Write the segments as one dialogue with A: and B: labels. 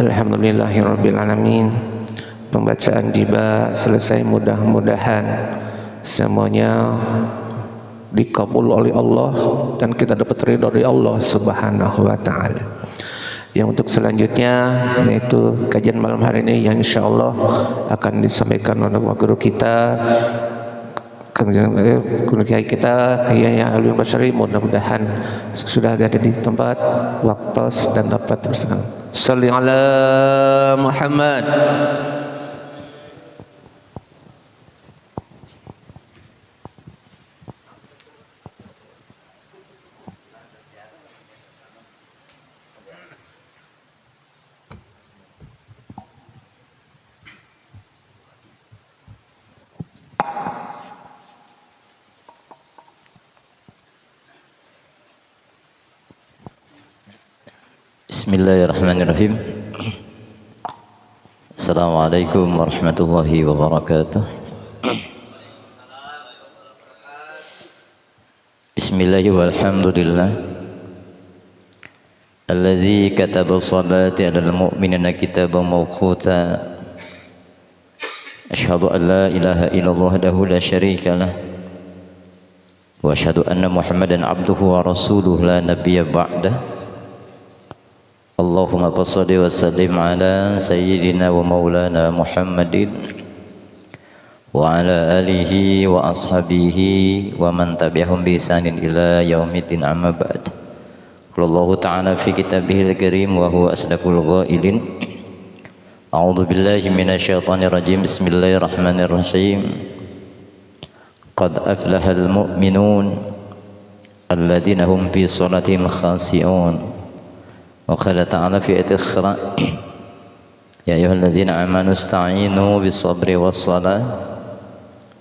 A: Alhamdulillahirrabbilalamin. Pembacaan tiba selesai, mudah-mudahan semuanya dikabul oleh Allah dan kita dapat ridha dari Allah Subhanahu wa taala. Yang untuk selanjutnya yaitu kajian malam hari ini yang insyaallah akan disampaikan oleh guru kita, guru kiai kita, Kiai Alim Basyari. Mudah-mudahan sudah ada di tempat, waktu dan tempat bersama. Shalli ala Muhammad.
B: Bismillahirrahmanirrahim. Assalamualaikum warahmatullahi wabarakatuh. Bismillahirrahmanirrahim. Walhamdulillah alladzi kataba as-salata 'alal mu'minina kitaban mawquta. Asyhadu an la ilaha illallah wahdahu la syarika lah wa asyhadu anna Muhammadan 'abduhu wa rasuluhu la nabiyya ba'dah. Allahumma shalli wa sallim ala sayyidina wa maulana Muhammadin wa ala alihi wa ashabihi wa man tabi'ahum bi ihsanin ila yaumiddin, amma ba'd. Qala Allah ta'ala fi kitabihil karim wa huwa asdaqul qailin. A'udzu billahi minasyaitonir rajim. Bismillahirrahmanirrahim. Qad aflahal mu'minun alladzina hum fi shalatihim khashi'un. Wa qala ta'ala fi ayatil Iqra, ya ayyuhalladzina amanu ista'inu bis-sabri was-salah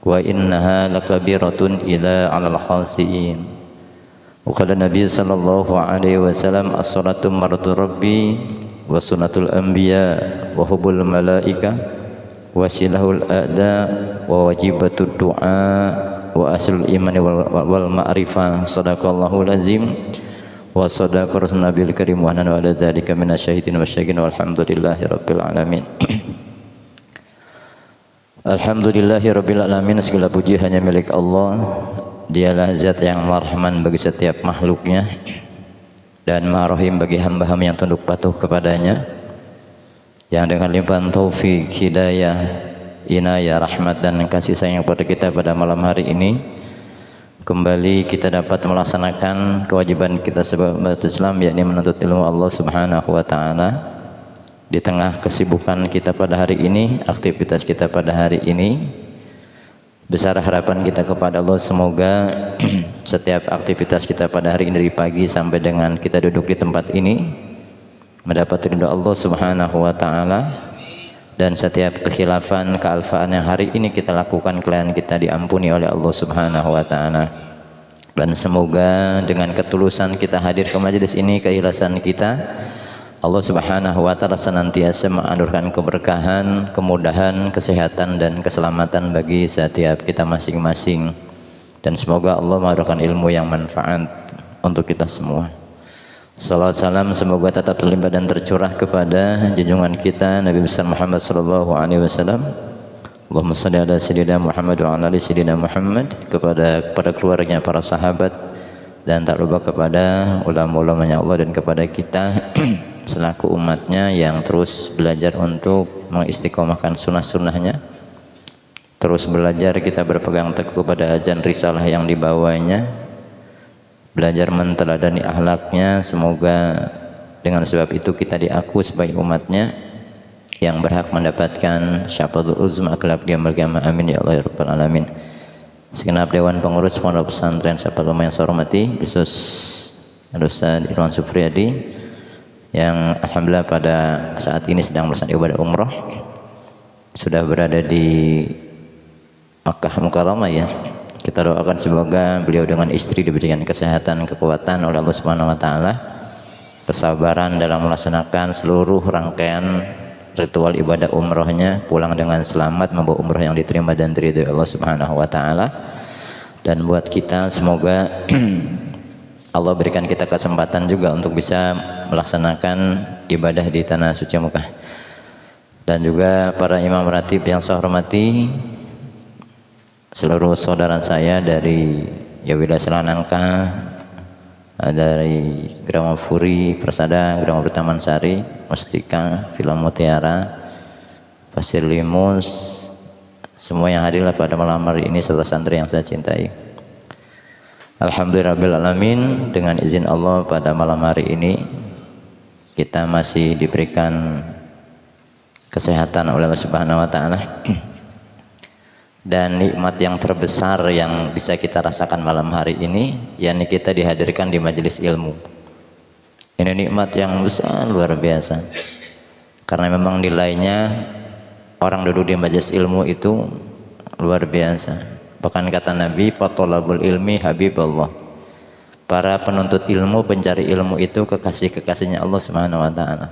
B: wa innaha lakabiratun ila 'alal khashiyin. Wa qala Nabi sallallahu alaihi wasallam, as-salatu mardu rabbi wa sunnatul anbiya wa hubbul malaika wa silahul a'da wa wajibatud du'a wa aslul imani wal ma'rifah. Shadaqallahul azim wa sadaqa rasul nabil karim wa nana ala dzalika minasyahidin wasyahidin walhamdulillahi rabbil alamin. Alhamdulillahi rabbil alamin. Segala puji hanya milik Allah. Dialah zat yang Rahman bagi setiap makhluknya dan Maha Rahim bagi hamba-hamba yang tunduk patuh kepadanya, yang dengan limpahan taufik, hidayah, inayah, rahmat dan kasih sayang kepada kita pada malam hari ini kembali kita dapat melaksanakan kewajiban kita sebagai umat Islam, yakni menuntut ilmu Allah Subhanahu wa taala. Di tengah kesibukan kita pada hari ini, aktivitas kita pada hari ini, besar harapan kita kepada Allah semoga setiap aktivitas kita pada hari ini dari pagi sampai dengan kita duduk di tempat ini mendapat ridha Allah Subhanahu wa taala, dan setiap kekhilafan, kealfaan yang hari ini kita lakukan klien kita diampuni oleh Allah Subhanahu wa taala. Dan semoga dengan ketulusan kita hadir ke majelis ini, keikhlasan kita, Allah Subhanahu wa taala senantiasa menganugerahkan keberkahan, kemudahan, kesehatan dan keselamatan bagi setiap kita masing-masing. Dan semoga Allah menganugerahkan ilmu yang manfaat untuk kita semua. Salam salam semoga tetap terlimpah dan tercurah kepada junjungan kita Nabi besar Muhammad sallallahu alaihi wasallam. Allahumma shalli ala sayyidina Muhammad wa ala ali sayyidina Muhammad, kepada keluarganya, para sahabat, dan tak lupa kepada ulama-ulamanya Allah dan kepada kita selaku umatnya yang terus belajar untuk mengistiqomahkan sunnah-sunnahnya, terus belajar kita berpegang teguh pada ajaran risalah yang dibawanya, belajar menteladani akhlaknya. Semoga dengan sebab itu kita diaku sebagai umatnya yang berhak mendapatkan syafaatul uzma kelak di yaumil qiyamah. Amin ya Allah ya rabbal alamin. Segenap dewan pengurus pondok pesantren Syafaatul Ulama yang saya hormati, khusus Ustaz Irwan Sufriyadi yang alhamdulillah pada saat ini sedang melaksanakan ibadah umroh, sudah berada di Makkah Mukarramah ya. Kita doakan semoga beliau dengan istri diberikan kesehatan, kekuatan oleh Allah Subhanahu wa taala, kesabaran dalam melaksanakan seluruh rangkaian ritual ibadah umrohnya, pulang dengan selamat, membawa umroh yang diterima dan diridhoi Allah Subhanahu wa taala. Dan buat kita semoga Allah berikan kita kesempatan juga untuk bisa melaksanakan ibadah di tanah suci Mekah. Dan juga para imam ratib yang saya hormati, seluruh saudara saya dari Yawida Selanangka, dari Gramafuri, Persada, Gramafuri Taman Sari, Mustika, Villa Mutiara, Pasir Limus, semua yang hadirlah pada malam hari ini serta santri yang saya cintai. Alhamdulillahirrahmanirrahim, dengan izin Allah pada malam hari ini kita masih diberikan kesehatan oleh Allah Subhanahu wa taala. Dan nikmat yang terbesar yang bisa kita rasakan malam hari ini, yakni kita dihadirkan di majelis ilmu. Ini nikmat yang besar, luar biasa. Karena memang nilainya orang duduk di majelis ilmu itu luar biasa. Bahkan kata Nabi, "Fatolabul ilmi habibullah." Para penuntut ilmu, pencari ilmu itu kekasih-kekasihnya Allah Subhanahu wa taala.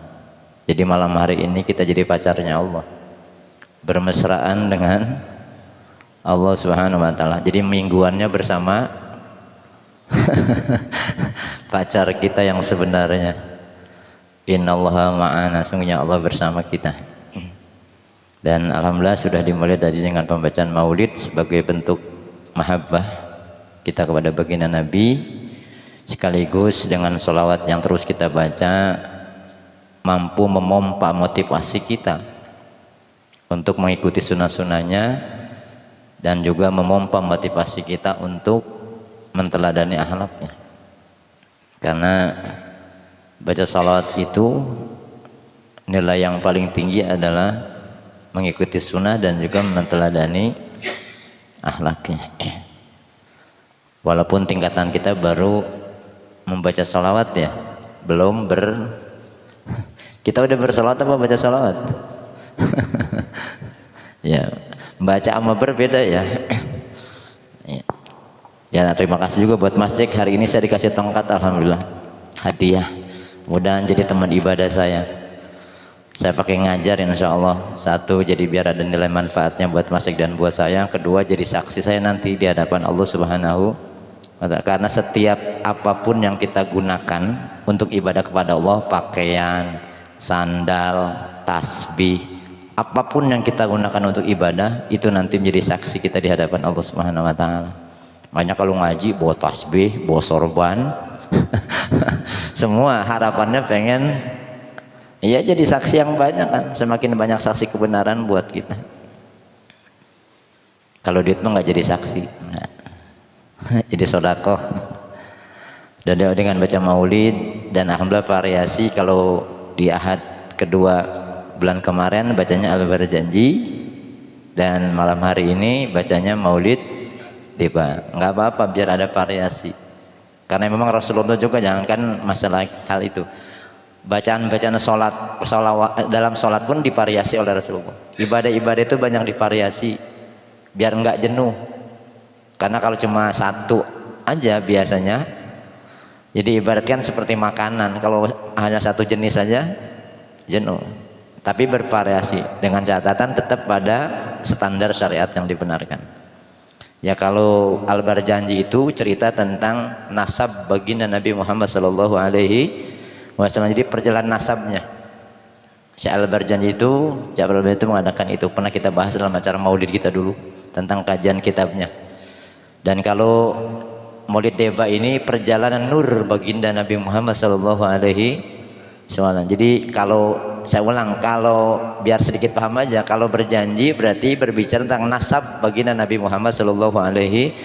B: Jadi malam hari ini kita jadi pacarnya Allah. Bermesraan dengan Allah Subhanahu wa taala. Jadi mingguannya bersama pacar kita yang sebenarnya. Innallaha ma'ana, sungguhnya Allah bersama kita. Dan alhamdulillah sudah dimulai tadi dengan pembacaan maulid sebagai bentuk mahabbah kita kepada baginda Nabi, sekaligus dengan sholawat yang terus kita baca mampu memompa motivasi kita untuk mengikuti sunnah-sunnahnya, dan juga memompa motivasi kita untuk menteladani akhlaknya. Karena baca sholawat itu nilai yang paling tinggi adalah mengikuti sunnah dan juga menteladani akhlaknya. Walaupun tingkatan kita baru membaca sholawat ya, belum kita udah bersolawat apa baca sholawat? Ya, baca sama berbeda ya. Ya, terima kasih juga buat Mas Jack, hari ini saya dikasih tongkat, alhamdulillah, hadiah. Mudah-mudahan jadi teman ibadah saya. Saya pakai ngajar insya Allah. Satu, jadi biar ada nilai manfaatnya buat Mas Jack dan buat saya. Kedua, jadi saksi saya nanti di hadapan Allah Subhanahu wa ta'ala. Karena setiap apapun yang kita gunakan untuk ibadah kepada Allah, pakaian, sandal, tasbih, apapun yang kita gunakan untuk ibadah, itu nanti menjadi saksi kita di hadapan Allah Subhanahu wa ta'ala. Makanya kalau ngaji bawa tasbih, bawa sorban semua harapannya pengen iya jadi saksi yang banyak kan. Semakin banyak saksi kebenaran buat kita. Kalau duit mah nggak jadi saksi, nah, jadi sodako. Dan dengan baca maulid, dan alhamdulillah variasi. Kalau di ahad kedua bulan kemarin bacanya Al-Barjanji, dan malam hari ini bacanya maulid Deba. Nggak apa-apa biar ada variasi. Karena memang Rasulullah juga jangankan masalah hal itu. Bacaan-bacaan dalam sholat pun divariasi oleh Rasulullah. Ibadah-ibadah itu banyak divariasi biar nggak jenuh. Karena kalau cuma satu aja biasanya, jadi ibaratkan seperti makanan, kalau hanya satu jenis saja jenuh. Tapi bervariasi dengan catatan tetap pada standar syariat yang dibenarkan. Ya, kalau Al-Barjanji itu cerita tentang nasab baginda Nabi Muhammad sallallahu alaihi wasallam. Jadi perjalanan nasabnya. Syekh Al-Barjanji itu, Jabal itu mengadakan itu. Pernah kita bahas dalam acara maulid kita dulu tentang kajian kitabnya. Dan kalau maulid Deba ini perjalanan nur baginda Nabi Muhammad sallallahu alaihi wasallam. Jadi kalau saya ulang, kalau biar sedikit paham aja, kalau berjanji berarti berbicara tentang nasab baginda Nabi Muhammad sallallahu alaihi,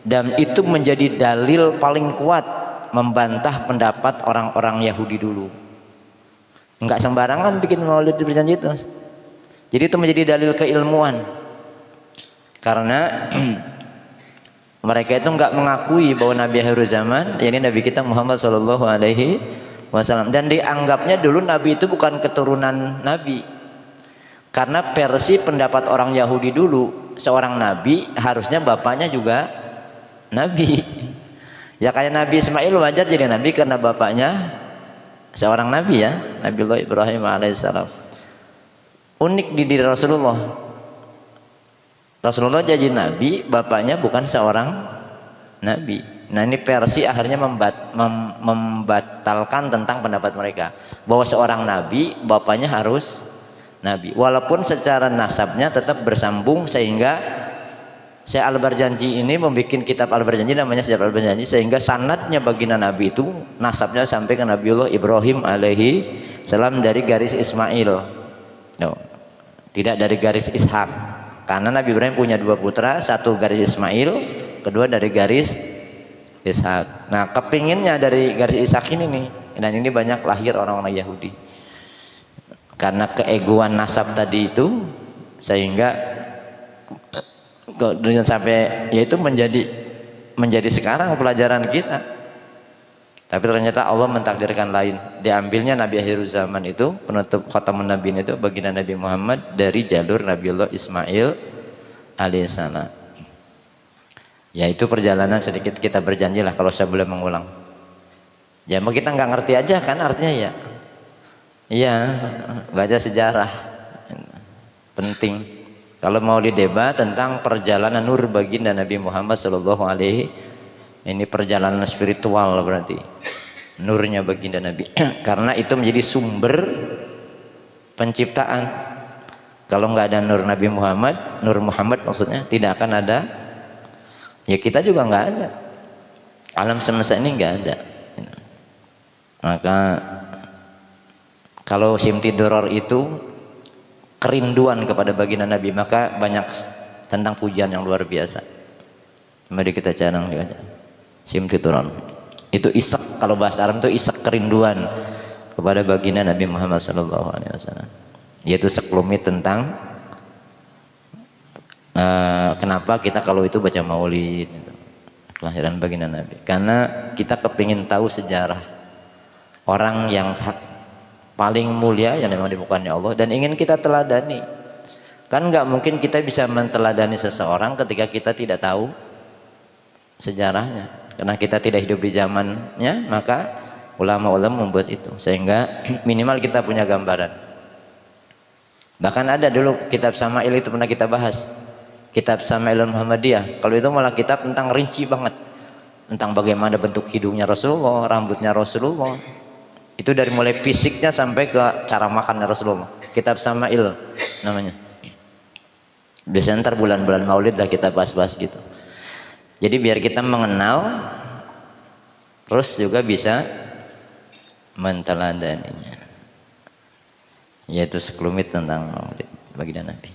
B: dan itu menjadi dalil paling kuat membantah pendapat orang-orang Yahudi dulu. Enggak sembarangan bikin maulid berjanji itu. Jadi itu menjadi dalil keilmuan. Karena mereka itu enggak mengakui bahwa Nabi akhir zaman, yakni Nabi kita Muhammad sallallahu alaihi wasallam, dan dianggapnya dulu Nabi itu bukan keturunan Nabi. Karena versi pendapat orang Yahudi dulu, seorang nabi harusnya bapaknya juga nabi. Ya kayak Nabi Ismail wajar jadi nabi karena bapaknya seorang nabi ya, Nabiullah Ibrahim alaihissalam. Unik di diri Rasulullah. Rasulullah jadi nabi, bapaknya bukan seorang nabi. Nah ini Persia akhirnya membatalkan tentang pendapat mereka bahwa seorang nabi bapaknya harus nabi, walaupun secara nasabnya tetap bersambung, sehingga Syekh Al-Barjanji ini membuat kitab Al-Barjanji namanya Kitab Al-Barjanji, sehingga sanadnya baginda nabi itu nasabnya sampai ke Nabiullah Ibrahim alaihi salam dari garis Ismail, no, tidak dari garis Ishak, karena Nabi Ibrahim punya 2 putra, satu garis Ismail, kedua dari garis Ishak. Nah kepinginnya dari garis Ishak ini nih, dan ini banyak lahir orang-orang Yahudi karena keegoan nasab tadi itu, sehingga dengan sampai yaitu menjadi sekarang pelajaran kita. Tapi ternyata Allah mentakdirkan lain, diambilnya Nabi akhir zaman itu, penutup khatamun nabiin itu baginda Nabi Muhammad dari jalur Nabiullah Ismail alaihissalam. Ya itu perjalanan sedikit kita berjanjilah kalau saya boleh mengulang. Ya mau kita nggak ngerti aja kan artinya ya. Iya, baca sejarah penting. Kalau mau didebat tentang perjalanan nur baginda Nabi Muhammad Shallallahu Alaihi, ini perjalanan spiritual berarti nurnya baginda Nabi. Karena itu menjadi sumber penciptaan. Kalau nggak ada nur Nabi Muhammad, nur Muhammad maksudnya, tidak akan ada. Ya kita juga nggak ada, alam semesta ini nggak ada. Maka kalau Simti Doror itu kerinduan kepada baginda Nabi, maka banyak tentang pujian yang luar biasa. Mari kita carang Simti Doror itu isak, kalau bahasa Arab itu isak kerinduan kepada baginda Nabi Muhammad SAW, yaitu sekelumit tentang kenapa kita kalau itu baca maulid kelahiran baginda Nabi, karena kita kepingin tahu sejarah orang yang paling mulia yang memang dibukannya Allah dan ingin kita teladani. Kan nggak mungkin kita bisa menteladani seseorang ketika kita tidak tahu sejarahnya, karena kita tidak hidup di zamannya. Maka ulama-ulama membuat itu sehingga minimal kita punya gambaran. Bahkan ada dulu kitab Sama'il itu pernah kita bahas, kitab Sama'il Muhammadiyah. Kalau itu malah kitab tentang rinci banget tentang bagaimana bentuk hidungnya Rasulullah, rambutnya Rasulullah, itu dari mulai fisiknya sampai ke cara makannya Rasulullah. Kitab Sama'il namanya. Biasanya ntar bulan-bulan maulid lah kita bahas-bahas gitu. Jadi biar kita mengenal, terus juga bisa menteladaninya, yaitu sekelumit tentang maulid baginda Nabi.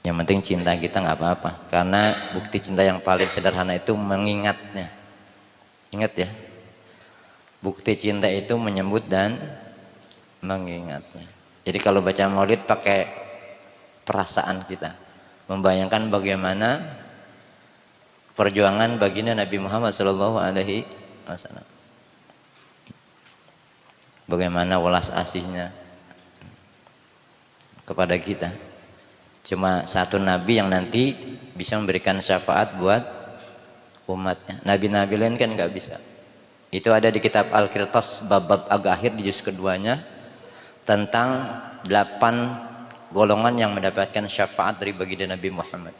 B: Yang penting cinta kita nggak apa-apa, karena bukti cinta yang paling sederhana itu mengingatnya. Ingat ya, bukti cinta itu menyebut dan mengingatnya. Jadi kalau baca maulid pakai perasaan kita, membayangkan bagaimana perjuangan baginda Nabi Muhammad SAW, bagaimana welas asihnya kepada kita. Cuma satu nabi yang nanti bisa memberikan syafaat buat umatnya. Nabi-nabi lain kan nggak bisa. Itu ada di kitab Al-Qirtas bab agak akhir di juz keduanya tentang 8 golongan yang mendapatkan syafaat dari baginda Nabi Muhammad.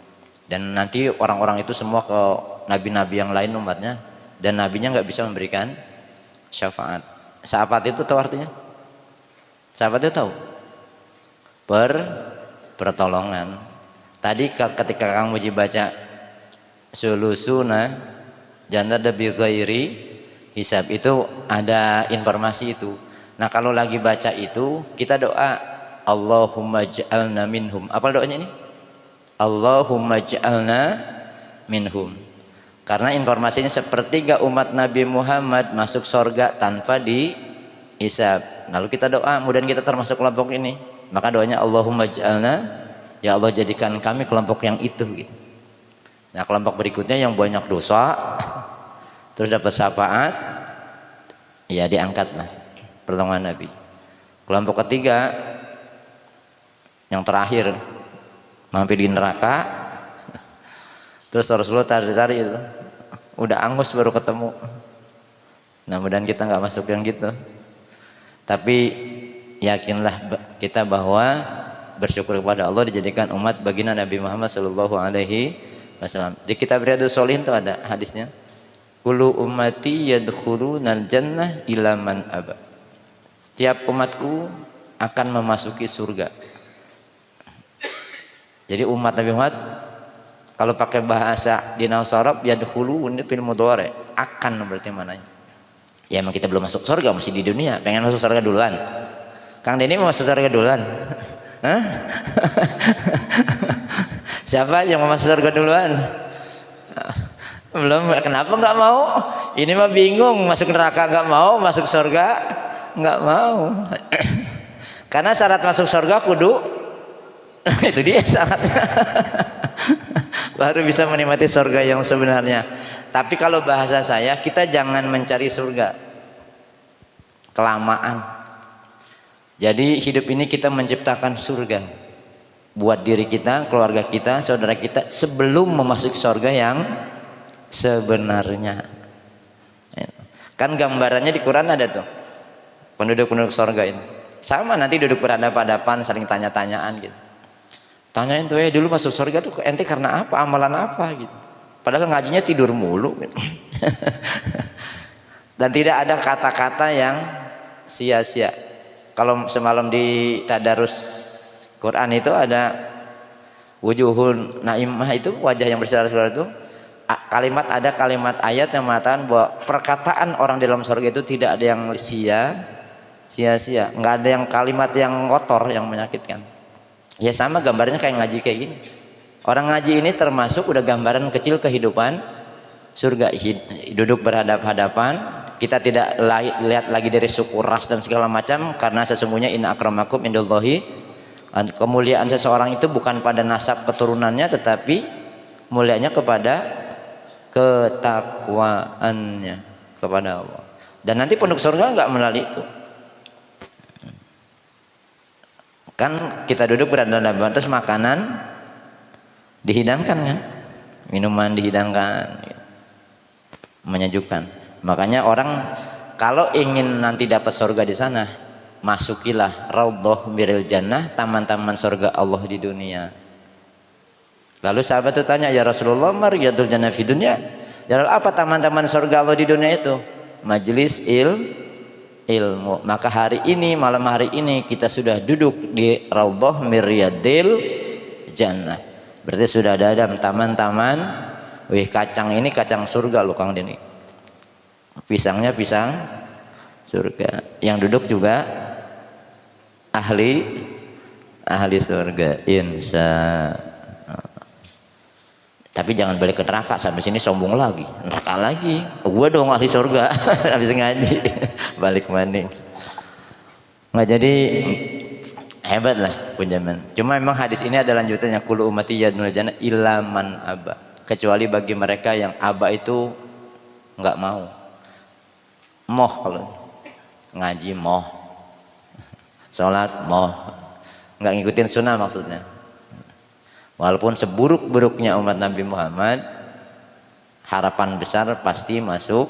B: Dan nanti orang-orang itu semua ke nabi-nabi yang lain umatnya, dan nabinya nggak bisa memberikan syafaat. Syafaat itu tahu artinya? Syafaat itu tahu? Pertolongan. Tadi ketika Kang Muji baca sulusuna jannata bi ghairi hisab, itu ada informasi itu. Nah kalau lagi baca itu kita doa Allahumma ja'alna minhum. Apa doanya ini? Allahumma ja'alna minhum. Karena informasinya sepertiga umat Nabi Muhammad masuk surga tanpa dihisab. Lalu kita doa mudah-mudahan kita termasuk kelompok ini. Maka doanya Allahumma ja'alna, ya Allah jadikan kami kelompok yang itu gitu. Nah kelompok berikutnya yang banyak dosa terus dapat syafaat, ya diangkatlah pertolongan Nabi. Kelompok ketiga yang terakhir mampir di neraka, terus Rasulullah cari-cari itu udah angus baru ketemu. Nah mudah-mudahan kita nggak masuk yang gitu, tapi yakinlah kita bahwa bersyukur kepada Allah dijadikan umat baginda Nabi Muhammad SAW. Di kitab Riyadhus Shalihin itu ada hadisnya, kullu ummati yadkhulunal jannah illa man aba. Tiap umatku akan memasuki surga. Jadi umat Nabi Muhammad kalau pakai bahasa di nahwu sharaf yadkhulun fil mudhari akan berarti mananya. Ya emang kita belum masuk surga, masih di dunia. Pengen masuk surga duluan. Kang Denny mau masuk surga duluan? Hah? Siapa yang mau masuk surga duluan? Belum, kenapa nggak mau? Ini mah bingung, masuk neraka nggak mau, masuk surga nggak mau. Karena syarat masuk surga kudu itu dia syaratnya. Baru bisa menikmati surga yang sebenarnya. Tapi kalau bahasa saya, kita jangan mencari surga kelamaan. Jadi hidup ini kita menciptakan surga buat diri kita, keluarga kita, saudara kita sebelum memasuki surga yang sebenarnya. Kan gambarannya di Quran ada tuh penduduk-penduduk surga ini. Sama nanti duduk berhadapan-hadapan saling tanya-tanyaan gitu. Tanyain tuh, dulu masuk surga tuh ente karena apa, amalan apa gitu. Padahal ngajinya tidur mulu gitu. Dan tidak ada kata-kata yang sia-sia. Kalau semalam di tadarus Quran itu ada wujuhun naimah, itu wajah yang bersinar-sinar itu ada kalimat ayat yang mengatakan bahwa perkataan orang di dalam surga itu tidak ada yang sia-sia, nggak ada yang kalimat yang kotor yang menyakitkan. Ya sama gambarnya kayak ngaji kayak gini. Orang ngaji ini termasuk udah gambaran kecil kehidupan surga. Duduk berhadap-hadapan, kita tidak lihat lagi dari suku, ras dan segala macam, karena sesungguhnya inna akramakum indallahi, kemuliaan seseorang itu bukan pada nasab keturunannya, tetapi mulianya kepada ketakwaannya kepada Allah. Dan nanti penduduk surga nggak melalui itu. Kan kita duduk berhadapan, terus makanan dihidangkan kan, minuman dihidangkan, menyejukkan. Makanya orang kalau ingin nanti dapat surga di sana, masukilah raudhah miril jannah, taman-taman surga Allah di dunia. Lalu sahabat itu tanya, ya Rasulullah, mariyadul jannah fi dunya? Ya apa taman-taman surga Allah di dunia itu? Majelis ilmu. Maka hari ini, malam hari ini kita sudah duduk di raudhah miriyadil jannah. Berarti sudah ada taman-taman. Wih, kacang ini kacang surga loh Kang Denny. Pisangnya pisang surga. Yang duduk juga ahli surga, insya Allah. Tapi jangan balik ke neraka, sampai sini sombong lagi, neraka lagi. Gua dong ahli surga, habis ngaji balik maning. Nggak, jadi hebat lah punjaman. Cuma memang hadis ini ada lanjutannya, kullu ummati yadkhulul jannah illa man aba, kecuali bagi mereka yang aba itu nggak mau. Moh, kalau ngaji moh, sholat moh, nggak ngikutin sunnah maksudnya. Walaupun seburuk-buruknya umat Nabi Muhammad, harapan besar pasti masuk.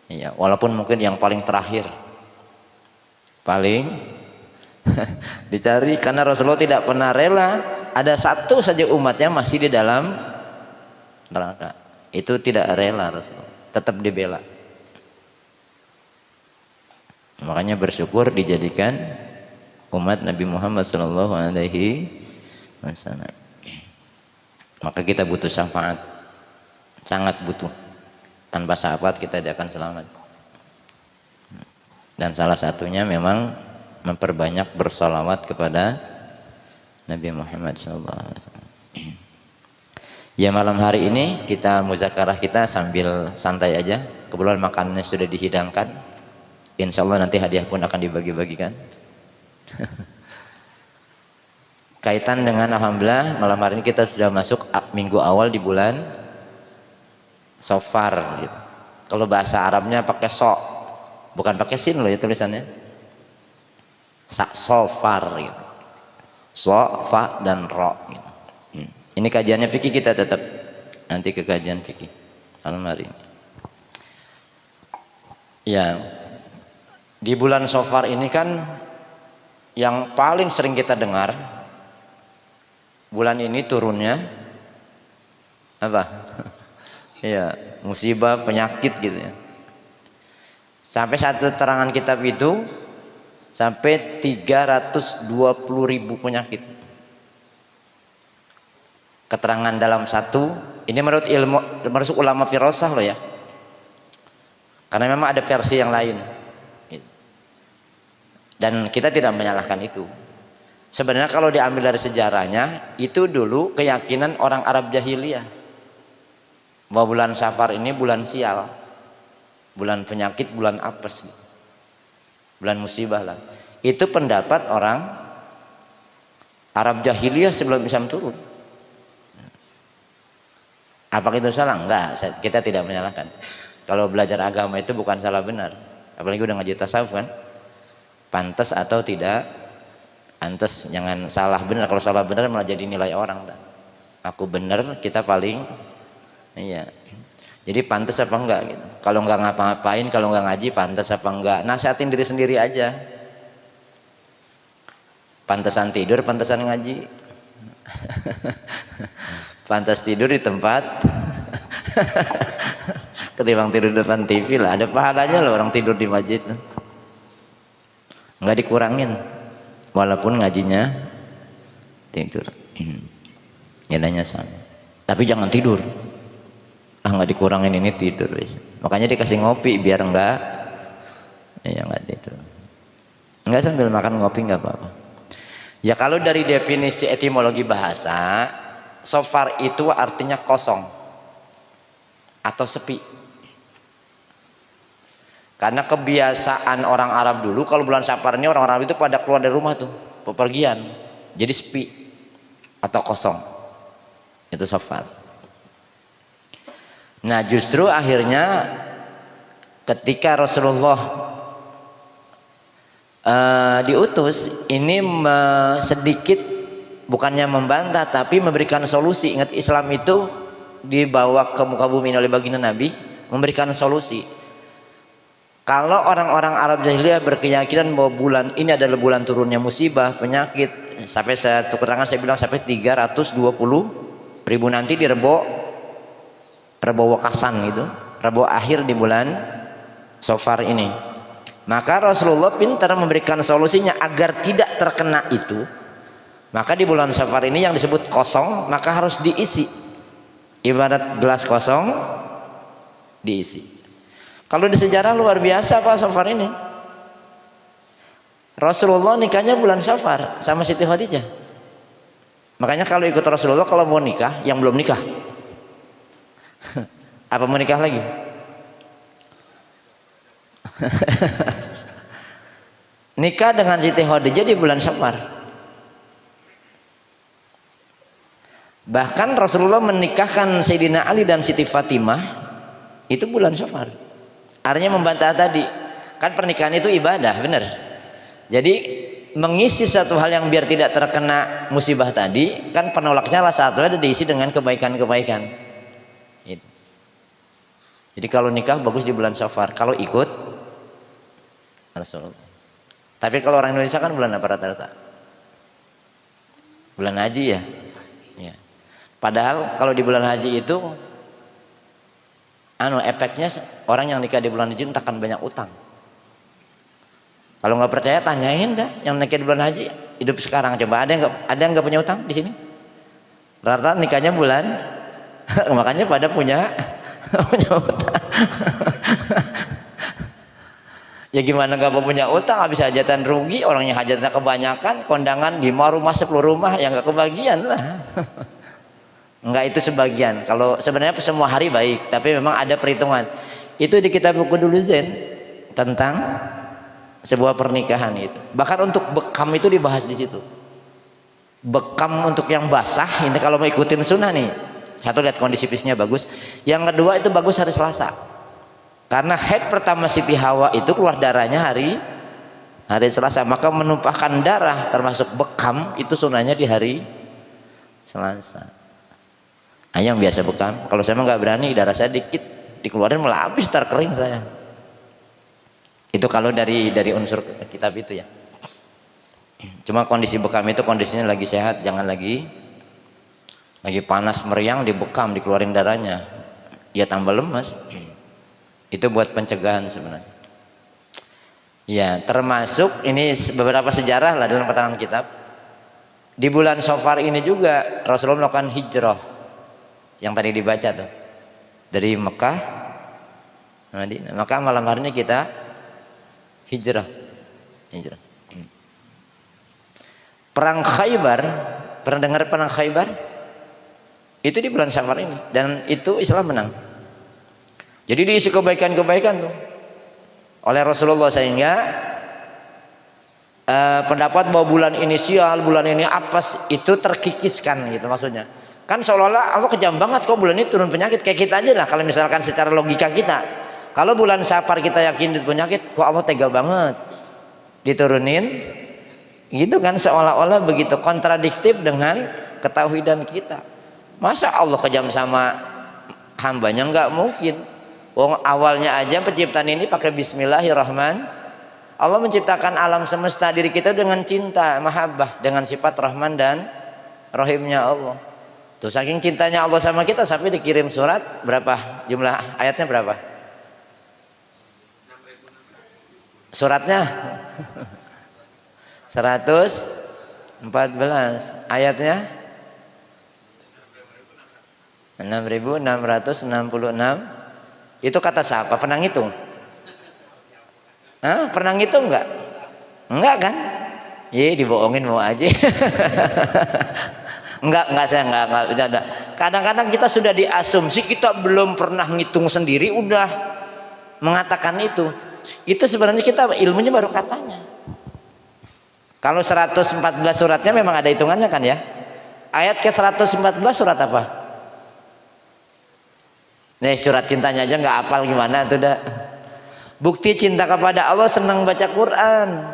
B: Ya, walaupun mungkin yang paling terakhir, paling dicari, karena Rasulullah tidak pernah rela ada satu saja umatnya masih di dalam neraka. Itu tidak rela Rasulullah, tetap dibela. Makanya bersyukur dijadikan umat Nabi Muhammad SAW. Maka kita butuh syafaat, sangat butuh. Tanpa syafaat kita tidak akan selamat. Dan salah satunya memang memperbanyak bersolawat kepada Nabi Muhammad SAW. Ya, malam hari ini kita muzakarah kita sambil santai aja. Kebetulan makanannya sudah dihidangkan. Insya Allah nanti hadiah pun akan dibagi-bagikan. Kaitan dengan alhamdulillah malam hari ini kita sudah masuk minggu awal di bulan Safar gitu. Kalau bahasa Arabnya pakai so, bukan pakai sin loh ya tulisannya. Safar gitu. So, fa dan ro gitu. Ini kajiannya fikih, kita tetap nanti ke kajian fikih malam hari ini. Ya, di bulan Safar ini kan yang paling sering kita dengar, bulan ini turunnya apa? ya musibah, penyakit gitu ya. Sampai satu terangan kitab itu sampai 320.000 penyakit. Keterangan dalam satu, ini menurut ilmu, menurut ulama firasah loh ya. Karena memang ada versi yang lain. Dan kita tidak menyalahkan itu. Sebenarnya kalau diambil dari sejarahnya, itu dulu keyakinan orang Arab jahiliyah bahwa bulan Safar ini bulan sial, bulan penyakit, bulan apes, bulan musibah lah. Itu pendapat orang Arab jahiliyah sebelum Islam turun. Apakah itu salah? Enggak, kita tidak menyalahkan. Kalau belajar agama itu bukan salah benar, apalagi udah ngaji tasawuf kan, pantas atau tidak pantas, jangan salah benar. Kalau salah benar malah jadi nilai orang. Aku benar, kita paling iya. Jadi pantas apa enggak gitu. Kalau enggak ngapa-ngapain, kalau enggak ngaji, pantas apa enggak. Nasihatin diri sendiri aja. Pantasan tidur, pantasan ngaji. Pantas tidur di tempat ketimbang tidur di depan TV lah. Ada pahalanya loh orang tidur di masjid. Enggak dikurangin. Walaupun ngajinya tidur. Nilainya sama. Tapi jangan tidur. Nggak dikurangin ini tidur. Makanya dikasih ngopi biar enggak tidur. Enggak sambil makan ngopi enggak apa-apa. Ya kalau dari definisi etimologi bahasa, sofar itu artinya kosong atau sepi. Karena kebiasaan orang Arab dulu kalau bulan Safar ini orang Arab itu pada keluar dari rumah tuh, bepergian. Jadi sepi atau kosong. Itu sofar. Nah justru akhirnya ketika Rasulullah diutus ini sedikit bukannya membantah tapi memberikan solusi. Ingat Islam itu dibawa ke muka bumi oleh baginda Nabi memberikan solusi. Kalau orang-orang Arab jahiliyah berkeyakinan bahwa bulan ini adalah bulan turunnya musibah, penyakit, sampai saya keterangan saya bilang sampai 320.000 nanti di Rebo Wakasan gitu, Rebo akhir di bulan Safar ini. Maka Rasulullah pintar memberikan solusinya agar tidak terkena itu. Maka di bulan Safar ini yang disebut kosong maka harus diisi. Ibarat gelas kosong diisi. Kalau di sejarah luar biasa Pak Safar ini. Rasulullah nikahnya bulan Safar sama Siti Khadijah. Makanya kalau ikut Rasulullah kalau mau nikah, yang belum nikah apa mau nikah lagi? Nikah dengan Siti Khadijah di bulan Safar. Bahkan Rasulullah menikahkan Sayyidina Ali dan Siti Fatimah itu bulan Safar. Artinya membantah tadi, kan pernikahan itu ibadah, benar. Jadi mengisi satu hal yang biar tidak terkena musibah tadi, kan penolaknya lah satunya diisi dengan kebaikan-kebaikan. Gitu. Jadi kalau nikah bagus di bulan Safar, kalau ikut Rasulullah. Tapi kalau orang Indonesia kan bulan apa rata-rata? Bulan haji ya. Ya. Padahal kalau di bulan haji itu efeknya orang yang nikah di bulan haji takkan banyak utang. Kalau nggak percaya tanyain dah yang nikah di bulan haji hidup sekarang, coba ada yang nggak punya utang di sini? Rata-rata nikahnya bulan makanya pada punya utang. Ya gimana nggak punya utang, habis hajatan rugi, orangnya hajatnya kebanyakan, kondangan 5 rumah 10 rumah yang nggak kebagian lah. Enggak, itu sebagian. Kalau sebenarnya semua hari baik, tapi memang ada perhitungan. Itu di kitab buku dulu Zen tentang sebuah pernikahan itu. Bahkan untuk bekam itu dibahas di situ. Bekam untuk yang basah, ini kalau mau ikutin sunnah nih. Satu, lihat kondisi fisiknya bagus. Yang kedua itu bagus hari Selasa. Karena haid pertama Siti Hawa itu keluar darahnya hari Selasa, maka menumpahkan darah termasuk bekam itu sunnahnya di hari Selasa. Nah, yang biasa bekam, kalau saya mah nggak berani, darah saya dikit dikeluarin malah habis terkering saya. Itu kalau dari unsur kitab itu ya. Cuma kondisi bekam itu kondisinya lagi sehat, jangan lagi panas meriang dibekam dikeluarin darahnya. ya tambah lemas. Itu buat pencegahan sebenarnya. Ya, termasuk ini beberapa sejarah lah dalam keterangan kitab. Di bulan Safar ini juga Rasulullah melakukan hijrah yang tadi dibaca tuh, dari Mekah ke Madinah. Maka malam harinya kita hijrah. Perang Khaybar, pernah dengar perang Khaybar? Itu di bulan Safar ini, dan itu Islam menang. Jadi diisi kebaikan-kebaikan tuh oleh Rasulullah, sehingga pendapat bahwa bulan ini sial, bulan ini apes, itu terkikiskan gitu maksudnya. Kan seolah-olah Allah kejam banget kok bulan ini turun penyakit. Kayak kita aja lah kalau misalkan secara logika kita, kalau bulan Safar kita yakin itu penyakit, kok Allah tega banget diturunin gitu kan, seolah-olah begitu kontradiktif dengan ketauhidan kita. Masa Allah kejam sama hambanya? Nggak mungkin. Wong awalnya aja penciptaan ini pakai Bismillahirrahmanirrahim. Allah menciptakan alam semesta diri kita dengan cinta, mahabbah, dengan sifat Rahman dan Rahimnya Allah. Tuh saking cintanya Allah sama kita sampai dikirim surat berapa? Jumlah ayatnya berapa? Suratnya 114, ayatnya 6666. Itu kata siapa? Pernah ngitung? Hah? Pernah ngitung enggak? Enggak kan? Ye, dibohongin mau aja. Enggak, saya enggak bercanda. Kadang-kadang kita sudah diasumsi, kita belum pernah ngitung sendiri udah mengatakan itu. Itu sebenarnya kita ilmunya baru katanya. Kalau 114 suratnya memang ada hitungannya kan ya. Ayat ke 114 surat apa? Nih surat cintanya aja nggak hafal gimana tuh dah. Bukti cinta kepada Allah senang baca Quran.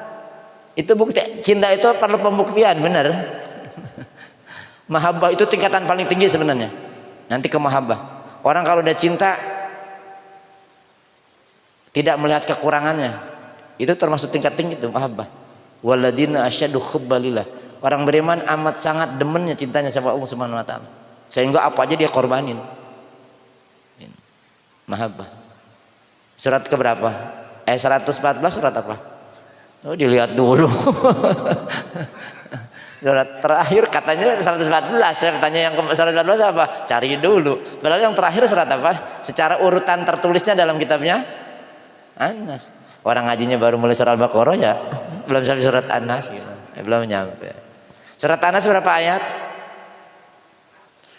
B: Itu bukti cinta, itu perlu pembuktian, benar. Mahabbah itu tingkatan paling tinggi sebenarnya. Nanti ke mahabbah. Orang kalau udah cinta tidak melihat kekurangannya, itu termasuk tingkat tinggi itu mahabbah. Waladina asyadu khubbalillah. Orang beriman amat sangat demennya cintanya sama Allah Subhanahu wa taala. Sehingga apa aja dia korbanin. Mahabbah. Surat keberapa? 114 surat apa? Oh, dilihat dulu. Surat terakhir katanya 114. Saya tanya yang 114 apa? Cari dulu. Padahal yang terakhir surat apa? Secara urutan tertulisnya dalam kitabnya Anas. Orang ngajinya baru mulai surat Al-Baqarah ya, belum sampai surat Anas gitu. Belum nyampe. Surat Anas berapa ayat?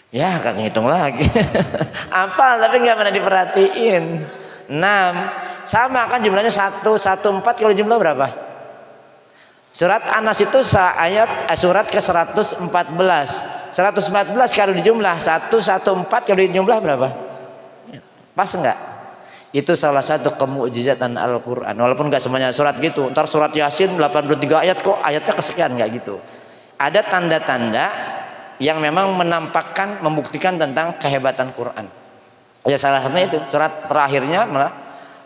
B: Ya, gak ngitung lagi. Apa tapi nggak pernah diperhatiin. 6. Sama kan jumlahnya 114, kalau jumlah berapa? Surat Anas itu surat ke 114. 114 kalau dijumlah 114 kalau dijumlah berapa? Pas enggak? Itu salah satu kemukjizatan Al-Qur'an. Walaupun enggak semuanya surat gitu. Ntar surat Yasin 83 ayat kok ayatnya kesekian, enggak gitu. Ada tanda-tanda yang memang menampakkan, membuktikan tentang kehebatan Quran. Ya salah satunya itu surat terakhirnya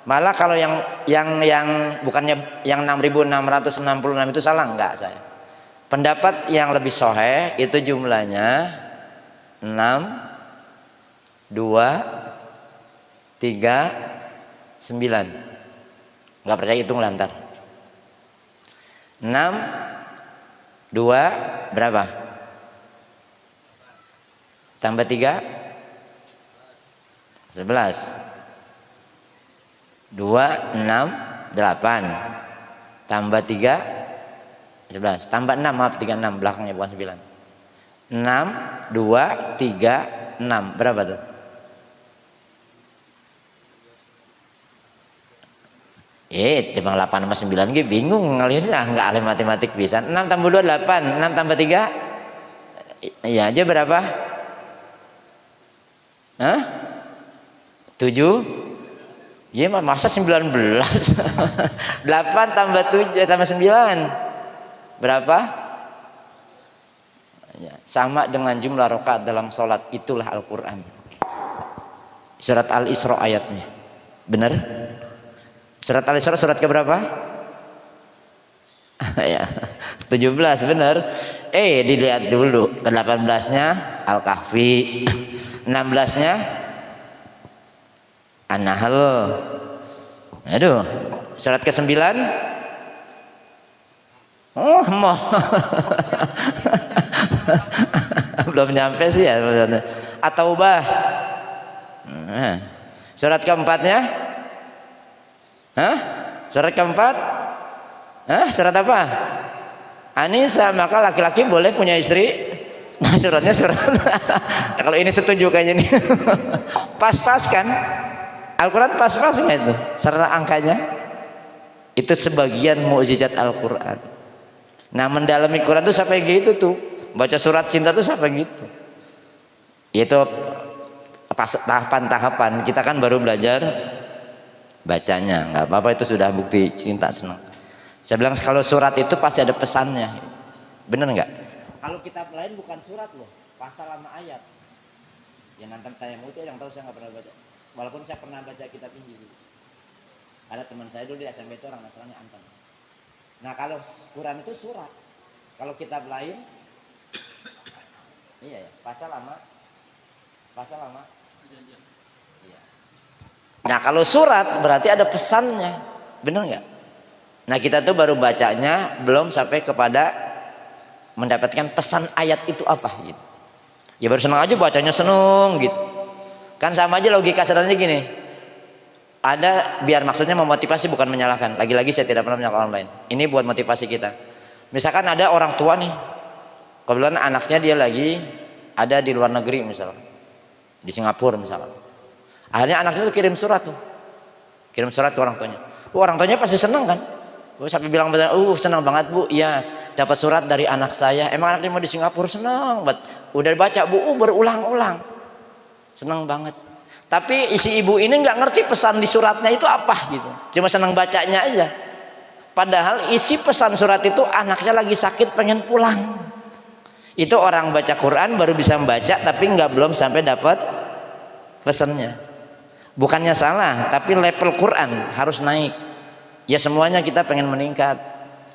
B: malah kalau yang bukannya yang 6666 itu salah, enggak saya. Pendapat yang lebih sahih itu jumlahnya 6 2 3 9. Enggak percaya hitung lantar. 6 2 berapa? Tambah 3 11 2 6 8 tambah 3 11 tambah 6, maaf 36 belakangnya bukan 9. 6 2 3 6 berapa tuh? Timbang 8 sama 9 gitu bingung ngalihinnya, enggak ahli matematik bisa. 6 tambah 2 8, 6 tambah 3 iya aja berapa? 7. Ya masa 19. 8 tambah 7 tambah 9 berapa? Ya, sama dengan jumlah rakaat dalam sholat. Itulah Al-Quran. Surat Al-Isra ayatnya. Benar? Surat Al-Isra surat keberapa? Ya, 17 benar. Dilihat dulu ke 18-nya Al-Kahfi, 16-nya An-Nahl. Aduh, surat ke-9. Oh, mau. Belum nyampe sih ya. At-Taubah. Nah, surat keempatnya? Hah? Surat keempat? Hah? Surat apa? Anisa, maka laki-laki boleh punya istri. Nah, suratnya surat. Kalau ini setuju kayaknya nih. Pas-pas kan? Al-Quran pas-pas nggak itu? Serta angkanya. Itu sebagian mukjizat Al-Quran. Nah, mendalami Quran tuh sampai gitu tuh. Baca surat cinta tuh sampai gitu. Itu tahapan-tahapan. Kita kan baru belajar bacanya. Nggak apa-apa, itu sudah bukti cinta, senang. Saya bilang kalau surat itu pasti ada pesannya. Bener nggak? Kalau kitab lain bukan surat loh, pasal sama ayat. Ya nanti tanya itu yang tahu, saya nggak pernah baca. Walaupun saya pernah baca kitab Injil dulu. Ada teman saya dulu di SMP itu orang Nasrani, Anton. Nah kalau Quran itu surat. Kalau kitab lain, iya ya, pasal sama. Iya. Nah kalau surat berarti ada pesannya, bener nggak? Nah kita tuh baru bacanya belum sampai kepada mendapatkan pesan ayat itu apa gitu. Ya baru senang aja bacanya, seneng gitu. Kan sama aja logika sederhananya gini. Ada biar maksudnya memotivasi, bukan menyalahkan. Lagi-lagi saya tidak pernah menyalahkan orang lain. Ini buat motivasi kita. Misalkan ada orang tua nih, kebetulan anaknya dia lagi ada di luar negeri misalnya, di Singapura misalnya. Akhirnya anaknya tuh kirim surat ke orang tuanya. Orang tuanya pasti seneng kan? Sampai bilang, senang banget bu, iya dapat surat dari anak saya. Emang anaknya mau di Singapura, senang banget. Udah baca bu, berulang-ulang, senang banget. Tapi isi ibu ini nggak ngerti pesan di suratnya itu apa gitu. Cuma senang bacanya aja. Padahal isi pesan surat itu anaknya lagi sakit pengen pulang. Itu orang baca Quran baru bisa membaca, tapi belum sampai dapat pesannya. Bukannya salah, tapi level Quran harus naik. Ya semuanya kita pengen meningkat.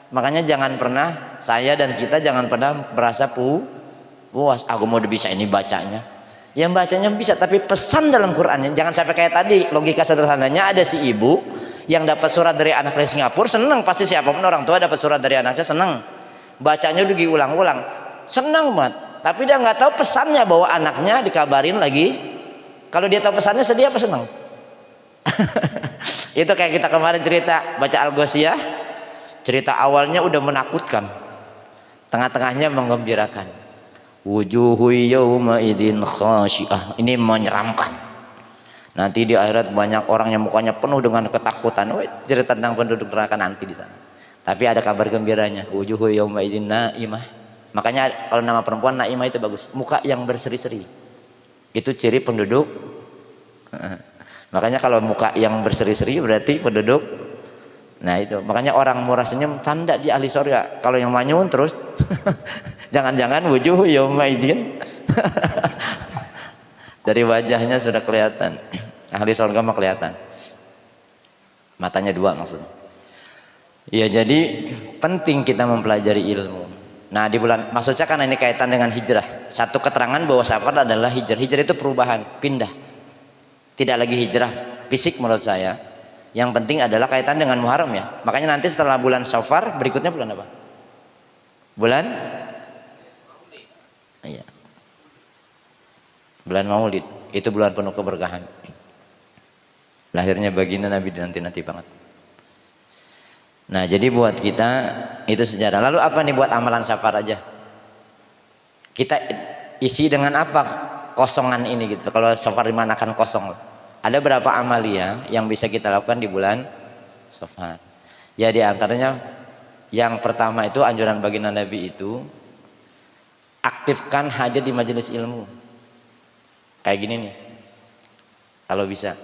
B: Makanya jangan pernah, saya dan kita jangan pernah merasa puas. Aku mau udah bisa ini bacanya. Yang bacanya bisa, tapi pesan dalam Qurannya jangan sampai kayak tadi. Logika sederhananya, ada si ibu yang dapat surat dari anak dari Singapura, senang. Pasti siapapun orang tua dapat surat dari anaknya senang. Bacanya udah diulang-ulang, senang banget. Tapi dia nggak tahu pesannya, bahwa anaknya dikabarin lagi. Kalau dia tahu pesannya, sedih apa senang? Itu kayak kita kemarin cerita baca Al-Ghasyiyah, cerita awalnya udah menakutkan, tengah-tengahnya menggembirakan. Wujuhu yawma idzin khasyiah, ini menyeramkan. Nanti di akhirat banyak orang yang mukanya penuh dengan ketakutan. Cerita tentang penduduk neraka nanti di sana. Tapi ada kabar gembiranya, wujuhu yawma idzin naimah. Makanya kalau nama perempuan naimah itu bagus, muka yang berseri-seri. Itu ciri penduduk. Makanya kalau muka yang berseri-seri berarti penduduk. Nah itu, makanya orang murah senyum tanda di ahli surga. Kalau yang manyun terus jangan-jangan wujuh yauma idzin. Dari wajahnya sudah kelihatan. Ahli surga mah kelihatan. Matanya dua maksudnya. Ya jadi penting kita mempelajari ilmu. Nah di bulan, maksudnya karena ini kaitan dengan hijrah. Satu keterangan bahwa safar adalah hijrah. Hijrah itu perubahan, pindah. Tidak lagi hijrah fisik menurut saya. Yang penting adalah kaitan dengan Muharram ya. Makanya nanti setelah bulan Safar berikutnya bulan apa? Bulan? Iya. Bulan Maulid. Itu bulan penuh keberkahan. Lahirnya baginda Nabi nanti banget. Nah jadi buat kita itu sejarah. Lalu apa nih buat amalan Safar aja? Kita isi dengan apa kosongan ini gitu. Kalau Safar dimanakan kosong. Ada berapa amalia yang bisa kita lakukan di bulan Safar? Ya di antaranya yang pertama itu anjuran baginda Nabi itu aktifkan hadir di majelis ilmu. Kayak gini nih. Kalau bisa.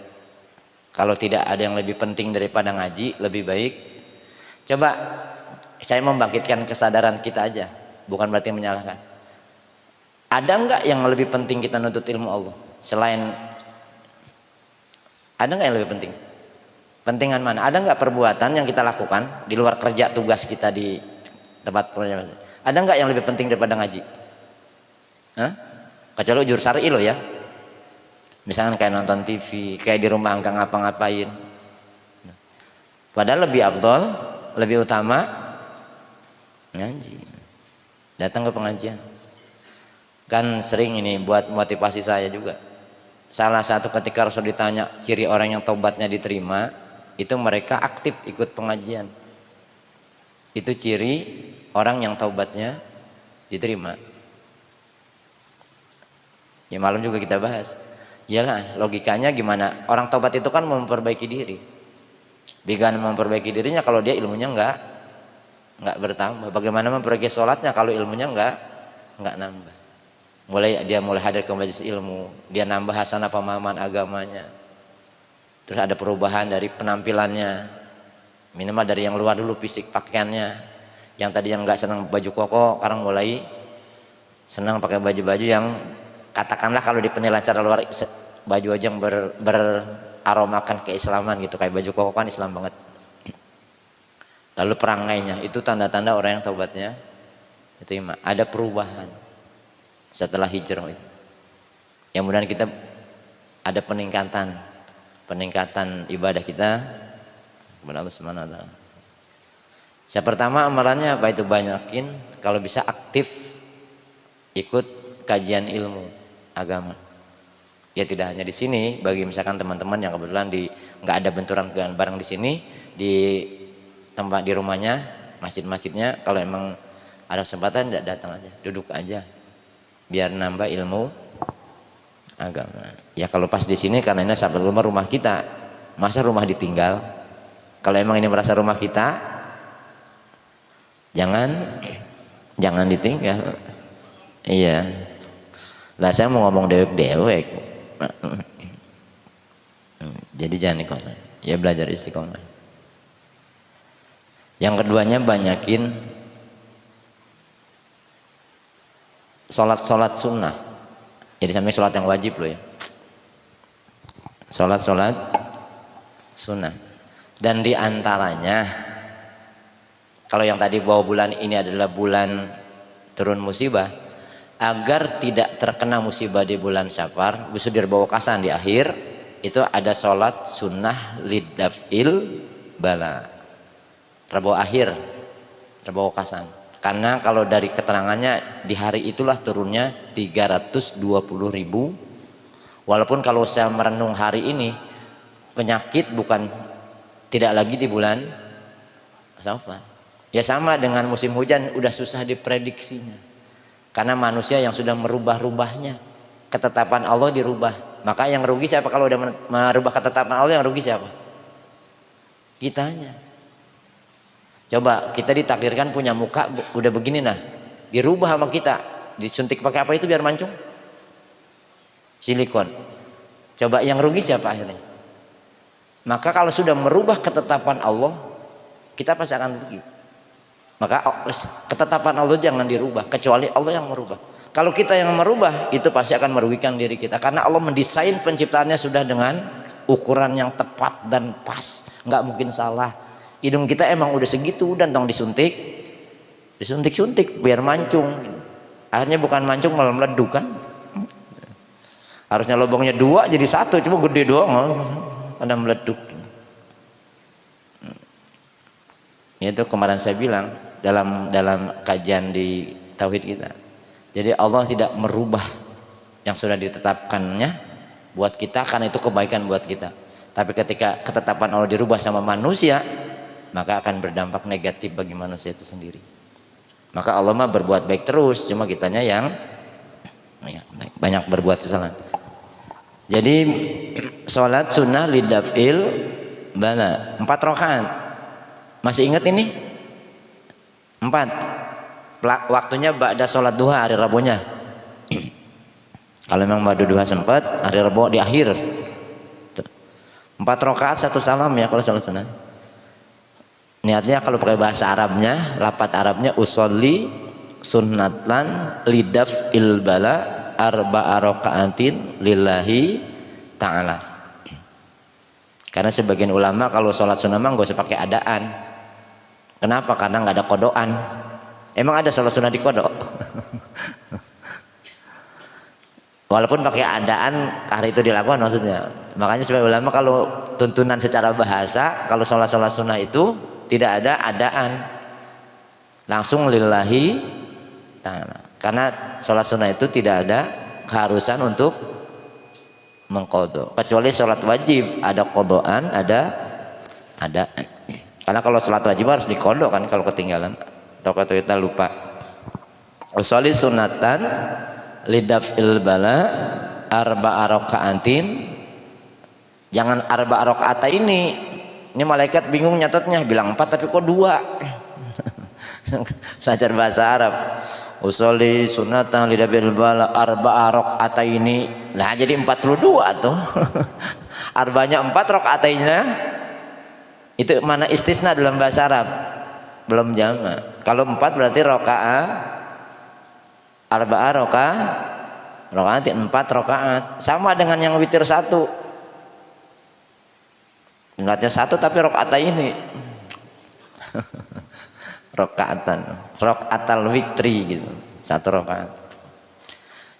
B: Kalau tidak ada yang lebih penting daripada ngaji, lebih baik. Coba saya membangkitkan kesadaran kita aja, bukan berarti menyalahkan. Ada enggak yang lebih penting kita nuntut ilmu Allah selain, ada nggak yang lebih penting? Pentingan mana? Ada nggak perbuatan yang kita lakukan di luar kerja tugas kita di tempat kerja? Ada nggak yang lebih penting daripada ngaji? Hah? Kecuali ujur syar'i lo ya. Misalkan kayak nonton TV, kayak di rumah nggak ngapa-ngapain. Padahal lebih afdol, lebih utama ngaji. Datang ke pengajian. Kan sering ini buat motivasi saya juga. Salah satu ketika Rasul ditanya ciri orang yang taubatnya diterima, itu mereka aktif ikut pengajian. Itu ciri orang yang taubatnya diterima. Ya malam juga kita bahas. Iyalah, logikanya gimana? Orang taubat itu kan memperbaiki diri. Dengan memperbaiki dirinya kalau dia ilmunya enggak bertambah. Bagaimana memperbaiki sholatnya kalau ilmunya enggak nambah. Dia mulai hadir ke majelis ilmu, dia nambah hasanah pemahaman agamanya. Terus ada perubahan dari penampilannya. Minimal dari yang luar dulu fisik pakaiannya. Yang tadi yang enggak senang baju koko, sekarang mulai senang pakai baju-baju yang katakanlah kalau di penilaian secara luar baju aja yang beraromakan keislaman gitu, kayak baju koko kan Islam banget. Lalu perangainya itu tanda-tanda orang yang taubatnya diterima. Ada perubahan setelah hijrah itu. Yang mudah kita ada peningkatan ibadah kita kepada Allah Subhanahu wa taala. Yang pertama amalannya apa? Itu banyakin kalau bisa aktif ikut kajian ilmu agama. Ya tidak hanya di sini, bagi misalkan teman-teman yang kebetulan nggak ada benturan bareng di sini, di tempat di rumahnya, masjid-masjidnya, kalau emang ada kesempatan datang aja, duduk aja, biar nambah ilmu agama. Ya kalau pas di sini karena ini sahabat rumah kita, masa rumah ditinggal? Kalau emang ini merasa rumah kita, jangan ditinggal. Iya. Lah saya mau ngomong dewek-dewek. Jadi jangan istiqomah. Ya belajar istiqomah. Yang keduanya banyakin sholat sunnah. Jadi sampai sholat yang wajib loh ya. Sholat sunnah. Dan diantaranya kalau yang tadi bahwa bulan ini adalah bulan turun musibah, agar tidak terkena musibah di bulan Syafar, Busudir Bawokasan di akhir itu ada sholat sunnah lidafil bala, Rabu akhir, Rabu Bawokasan. Karena kalau dari keterangannya di hari itulah turunnya 320.000. Walaupun kalau saya merenung hari ini penyakit tidak lagi di bulan Syafar. Ya sama dengan musim hujan udah susah diprediksinya. Karena manusia yang sudah merubah-rubahnya, ketetapan Allah dirubah. Maka yang rugi siapa? Kalau udah merubah ketetapan Allah, yang rugi siapa? Kitanya. Coba kita ditakdirkan punya muka udah begini, nah dirubah sama kita, disuntik pakai apa itu biar mancung? Silikon. Coba yang rugi siapa akhirnya? Maka kalau sudah merubah ketetapan Allah, kita pasti akan rugi. Maka ketetapan Allah jangan dirubah kecuali Allah yang merubah. Kalau kita yang merubah, itu pasti akan merugikan diri kita, karena Allah mendesain penciptaannya sudah dengan ukuran yang tepat dan pas, nggak mungkin salah. Hidung kita emang udah segitu dan tong disuntik biar mancung. Akhirnya bukan mancung malah meleduk kan. Harusnya lubangnya 2 jadi 1, cuma gede doang, ada meleduk. Itu kemarin saya bilang dalam kajian di tauhid kita. Jadi Allah tidak merubah yang sudah ditetapkannya buat kita karena itu kebaikan buat kita. Tapi ketika ketetapan Allah dirubah sama manusia, maka akan berdampak negatif bagi manusia itu sendiri. Maka Allah mah berbuat baik terus, cuma kitanya yang banyak berbuat kesalahan. Jadi sholat sunnah lidafil bala 4 rakaat. Masih ingat ini? 4. Waktunya ba'da sholat duha hari Rabunya. Kalau memang ba'da duha sempat, hari Rabu di akhir. 4 rakaat 1 salam ya kalau sholat sunnah. Niatnya kalau pakai bahasa Arabnya, lafaz Arabnya usolli sunnatan lidaf ilbala arba'a rakaatin lillahi ta'ala. Karena sebagian ulama kalau sholat sunnah mah gak usah pakai adaan. Kenapa? Karena nggak ada kodoan. Emang ada sholat sunnah di kodok? walaupun pakai adaan hari itu dilakukan maksudnya. Makanya sebagai ulama kalau tuntunan secara bahasa kalau sholat sunnah itu tidak ada adaan, langsung lillahi ta'ala. Karena sholat sunnah itu tidak ada keharusan untuk mengqadha, kecuali sholat wajib ada qadhaan, ada. Karena kalau sholat wajib harus diqadha kan kalau ketinggalan atau kalau kita lupa. Usolli sunatan lidaf'il bala arba'a raka'atin. Jangan arba'a raka'ata ini malaikat bingung nyatetnya, bilang 4 tapi kok 2. Belajar bahasa Arab. Usolli sunatan lidaf'il bala arba'a raka'ata ini. Lah jadi 42 tuh. Arbanya 4, raka'atainya itu mana istisna dalam bahasa Arab? Belum jamak. Kalau 4 berarti raka'ah arba'a rakaat 4 rakaat. Sama dengan yang witir 1. Ingatnya 1 tapi rakaat ini. Rakaatal witri gitu. 1 rakaat.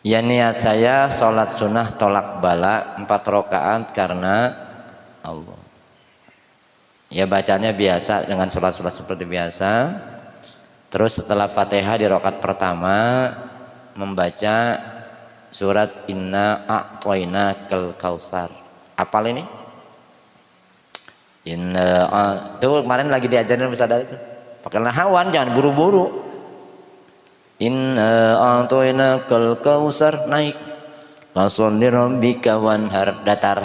B: Ya niat saya sholat sunnah tolak bala 4 rakaat karena Allah. Ya bacanya biasa dengan sholat-sholat seperti biasa. Terus setelah Fatihah di rakaat pertama membaca surat Inna a'thainakal kautsar. Apal ini? Itu kemarin lagi diajarin Ustaz itu. Pakai lahawan, jangan buru-buru. Inna a'thainakal kautsar, naik. Fasholli rabbika wanhar, datar.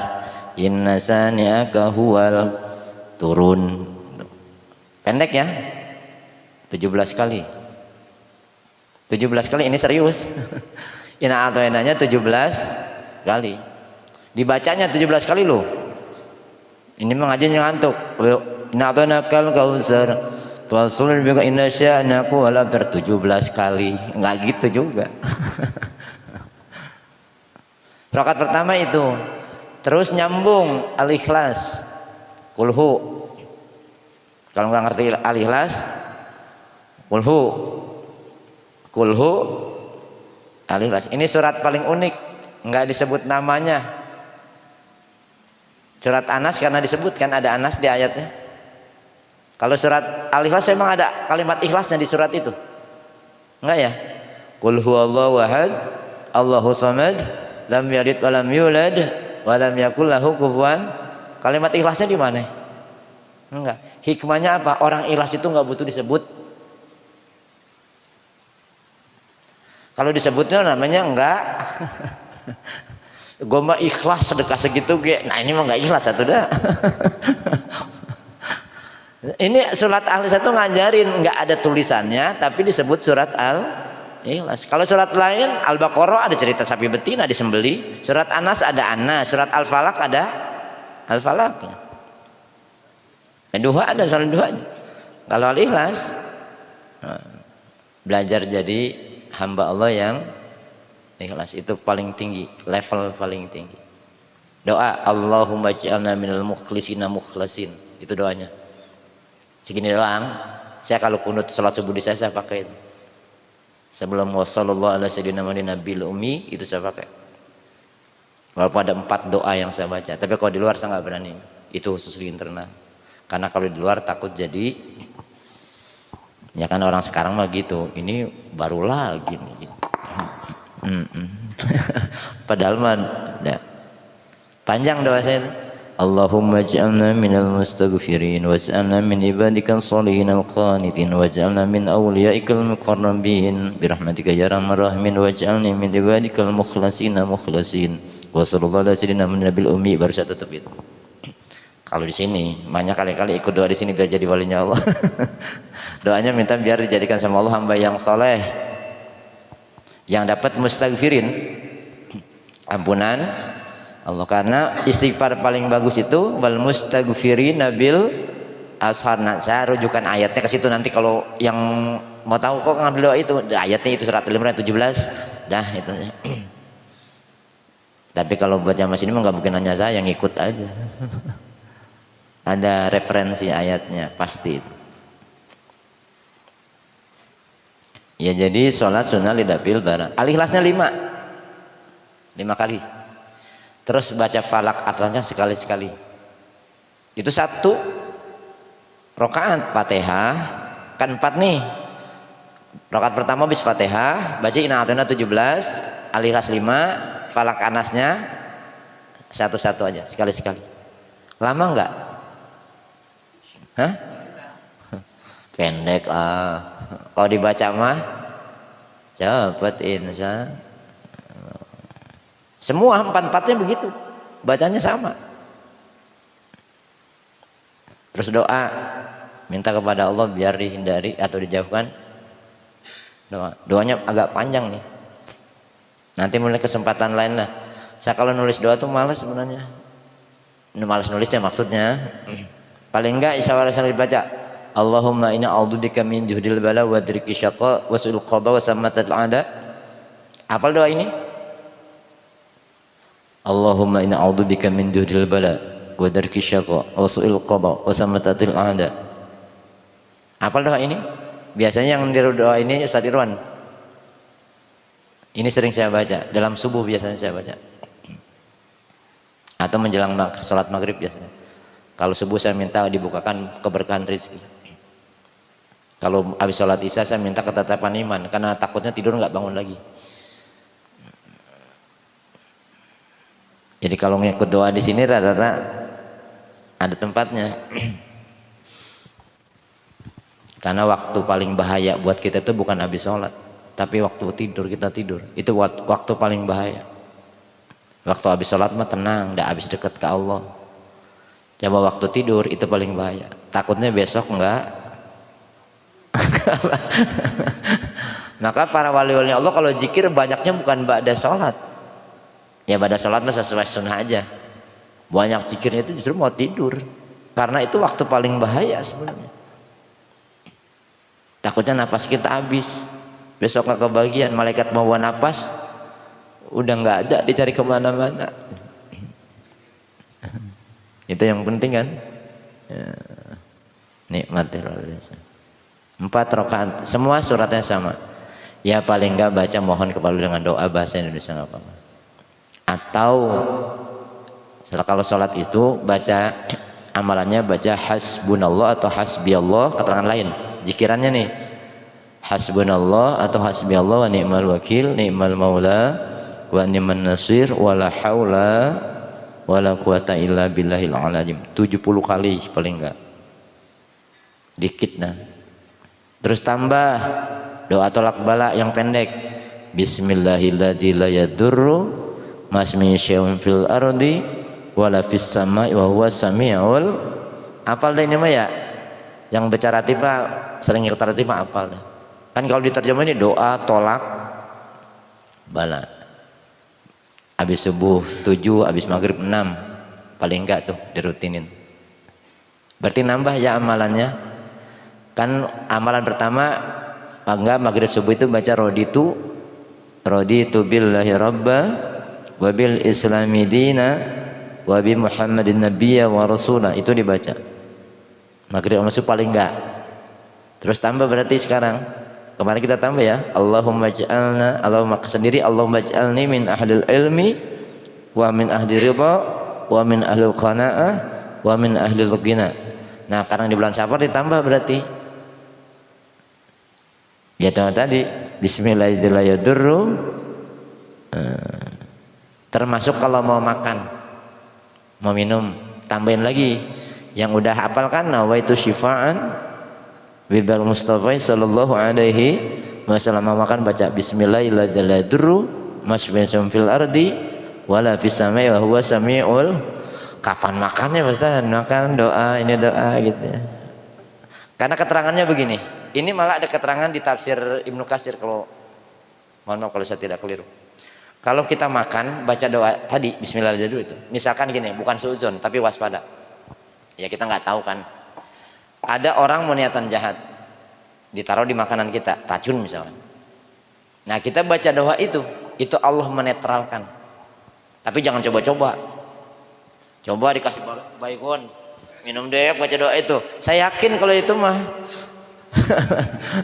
B: Inna sani'aka huwal, turun. Pendek ya. 17 kali. 17 kali ini serius. Inna a'thainanya 17 kali. Dibacanya 17 kali loh. Ini mengajinya ngantuk. Inna a'thainakal kautsar. Fasul bika inna sya'naka wal abtar 17 kali. Enggak gitu juga. Rakaat pertama itu. Terus nyambung Al-Ikhlas. Kulhu. Kalau enggak ngerti Al-Ikhlas, Kulhu Al-Ikhlas. Ini surat paling unik, enggak disebut namanya. Surat Anas karena disebutkan ada Anas di ayatnya. Kalau surat Al-Ikhlas memang ada kalimat ikhlasnya di surat itu. Enggak ya? Qul huwallahu ahad, Allahu samad, lam yalid wa lam yulad wa lam yakul lahu kufuwan. Kalimat ikhlasnya di mana? Enggak. Hikmahnya apa? Orang ikhlas itu enggak butuh disebut. Kalau disebutnya namanya enggak. Gue mah ikhlas sedekah segitu ge. Nah ini mah enggak ikhlas satu dah. Ini surat Al-Ikhlas itu ngajarin enggak ada tulisannya tapi disebut surat Al-Ikhlas. Kalau surat lain Al-Baqarah ada cerita sapi betina disembeli, surat Anas ada Anas, surat Al-Falaq ada Al-Falaq. Duha ada salat duhanya. Kalau Al-Ikhlas belajar jadi hamba Allah yang ikhlas itu paling tinggi, level paling tinggi. Doa Allahumma ja'alna minal mukhlisina mukhlasin. Itu doanya. Segini doang. Saya kalau kunut salat subuh di saya pakai itu. Sebelum wassallallahu ala sayyidina nabil ummi itu saya pakai. Walaupun ada 4 doa yang saya baca, tapi kalau di luar saya nggak berani. Itu khusus di internal. Karena kalau di luar takut jadi, ya kan orang sekarang mah gitu. Ini baru lagi nih. Padahal mah panjang doa saya itu. Allahumma ij'alna minal mustaghfirin waj'alna min ibadikal sholihin al-qanitin waj'alna min awliyaikal muqarrabin birahmatika ya arhamar rahimin waj'alni min ibadikal mukhlasina mukhlasin wa sallallahu ala sayyidina nabil ummi. Baru saya tutup itu. Kalau di sini banyak kali-kali ikut doa di sini biar jadi walinya Allah. Doanya minta biar dijadikan sama Allah hamba yang soleh, yang dapat mustaghfirin, ampunan Allah. Karena istighfar paling bagus itu wal mustaghfirin nabil ashar. Saya rujukan ayatnya ke situ nanti kalau yang mau tahu kok ngambil doa itu ayatnya itu surat Al-Imran 17 dah itu. Tapi kalau buat jamaah sini mah nggak mungkin hanya saya yang ikut aja. Ada referensi ayatnya pasti itu. Ya jadi sholat sunnah lidafil barat. Al-Ikhlasnya 5 5 kali. Terus baca falak An-Nas sekali-sekali. Itu 1 rakaat. Fatihah kan 4 nih. Rakaat pertama habis Fatihah, baca Inna A'tainaka 17, Al-Ikhlas 5, falak An-Nasnya satu-satu aja, sekali-sekali. Lama enggak? Hah? Pendek lah. Kalau dibaca mah cepet insya. Semua 4-4-nya begitu, bacanya sama. Terus doa, minta kepada Allah biar dihindari atau dijauhkan. Doanya agak panjang nih. Nanti mulai kesempatan lain lah. Saya kalau nulis doa tuh malas sebenarnya. Malas nulisnya maksudnya. Paling enggak isyarat dibaca. Allahumma inna a'udzubika min juhdil bala wa driki syaqa wa su'il qada wa sammatil a'da. Hafal doa ini? Allahumma inna a'udzubika min juhdil bala wa driki syaqa wa su'il qada wa sammatil a'da. Hafal doa ini? Biasanya yang niru doa ini Ustaz Irwan. Ini sering saya baca dalam subuh, biasanya saya baca. Atau menjelang sholat maghrib biasanya. Kalau subuh saya minta dibukakan keberkahan rezeki. Kalau habis sholat isya saya minta ketetapan iman, karena takutnya tidur nggak bangun lagi. Jadi kalau ngikut doa di sini rata-rata ada tempatnya. Karena waktu paling bahaya buat kita itu bukan habis sholat, tapi waktu tidur. Kita tidur itu waktu paling bahaya. Waktu habis sholat mah tenang, nggak habis dekat ke Allah. Coba waktu tidur itu paling bahaya. Takutnya besok enggak. Maka para wali-wali Allah kalau zikir banyaknya bukan ba'da sholat. Ya ba'da sholat mah sesuai sunnah aja. Banyak zikirnya itu justru mau tidur. Karena itu waktu paling bahaya sebenarnya. Takutnya napas kita habis. Besok nggak kebagian, malaikat mau napas udah nggak ada, dicari kemana-mana. Itu yang penting kan ya. Nikmat luar biasa. 4 rakaat semua suratnya sama. Ya paling nggak baca mohon kepada dengan doa bahasa Indonesia nggak apa-apa. Atau kalau sholat itu baca amalannya baca hasbunallah atau hasbiyallah, keterangan lain zikirannya nih hasbunallah atau hasbiyallah wa ni'mal wakil ni'mal maula wa ni'man nasir wala haula wala quwata illa billahil azim. 70 kali paling enggak, dikit nah. Terus tambah doa tolak bala yang pendek, bismillahilladzi la yadurru masmi syai'un fil ardi wala fis samai wa huwas samiul. Apal deh ini mah ya, yang baca ratibah sering ikut ratibah apal dah. Kan kalau diterjemah ini doa tolak bala. Habis subuh 7, habis maghrib 6, paling enggak tuh dirutinin. Berarti nambah ya amalannya. Kan amalan pertama enggak maghrib subuh itu baca raditu billahi rabba wa bil islami dina wa bi muhammadin nabiyya wa rasula, itu dibaca maghrib masuk paling enggak. Terus tambah berarti sekarang kemarin kita tambah ya, Allahumma ja'alna, Allahumma sendiri, Allahumma ja'alni min ahlil ilmi wa min ahli ridha wa min ahlil qana'ah wa min ahlil ghina. Nah karena di bulan Safar ditambah berarti ya tadi bismillahirrahmanirrahim. Termasuk kalau mau makan mau minum tambahin lagi yang udah hafal kan, nawaitu syifa'an bibal Mustafa sallallahu alaihi wasallam. Makan baca bismillahirrahmanirrahim masbisum fil ardi wala fis samai wa huwa samiul. Kapan makannya Ustaz? Makan doa, ini doa gitu ya. Karena keterangannya begini. Ini malah ada keterangan di tafsir Ibnu Katsir, kalau mohon maaf kalau saya tidak keliru. Kalau kita makan baca doa tadi bismillahirrahmanirrahim itu. Misalkan gini, bukan suudzon tapi waspada. Ya kita nggak tahu kan. Ada orang mau niatan jahat ditaruh di makanan kita, racun misalnya. Nah kita baca doa itu Allah menetralkan. Tapi jangan coba-coba. Coba dikasih baygon, minum deh baca doa itu. Saya yakin kalau itu mah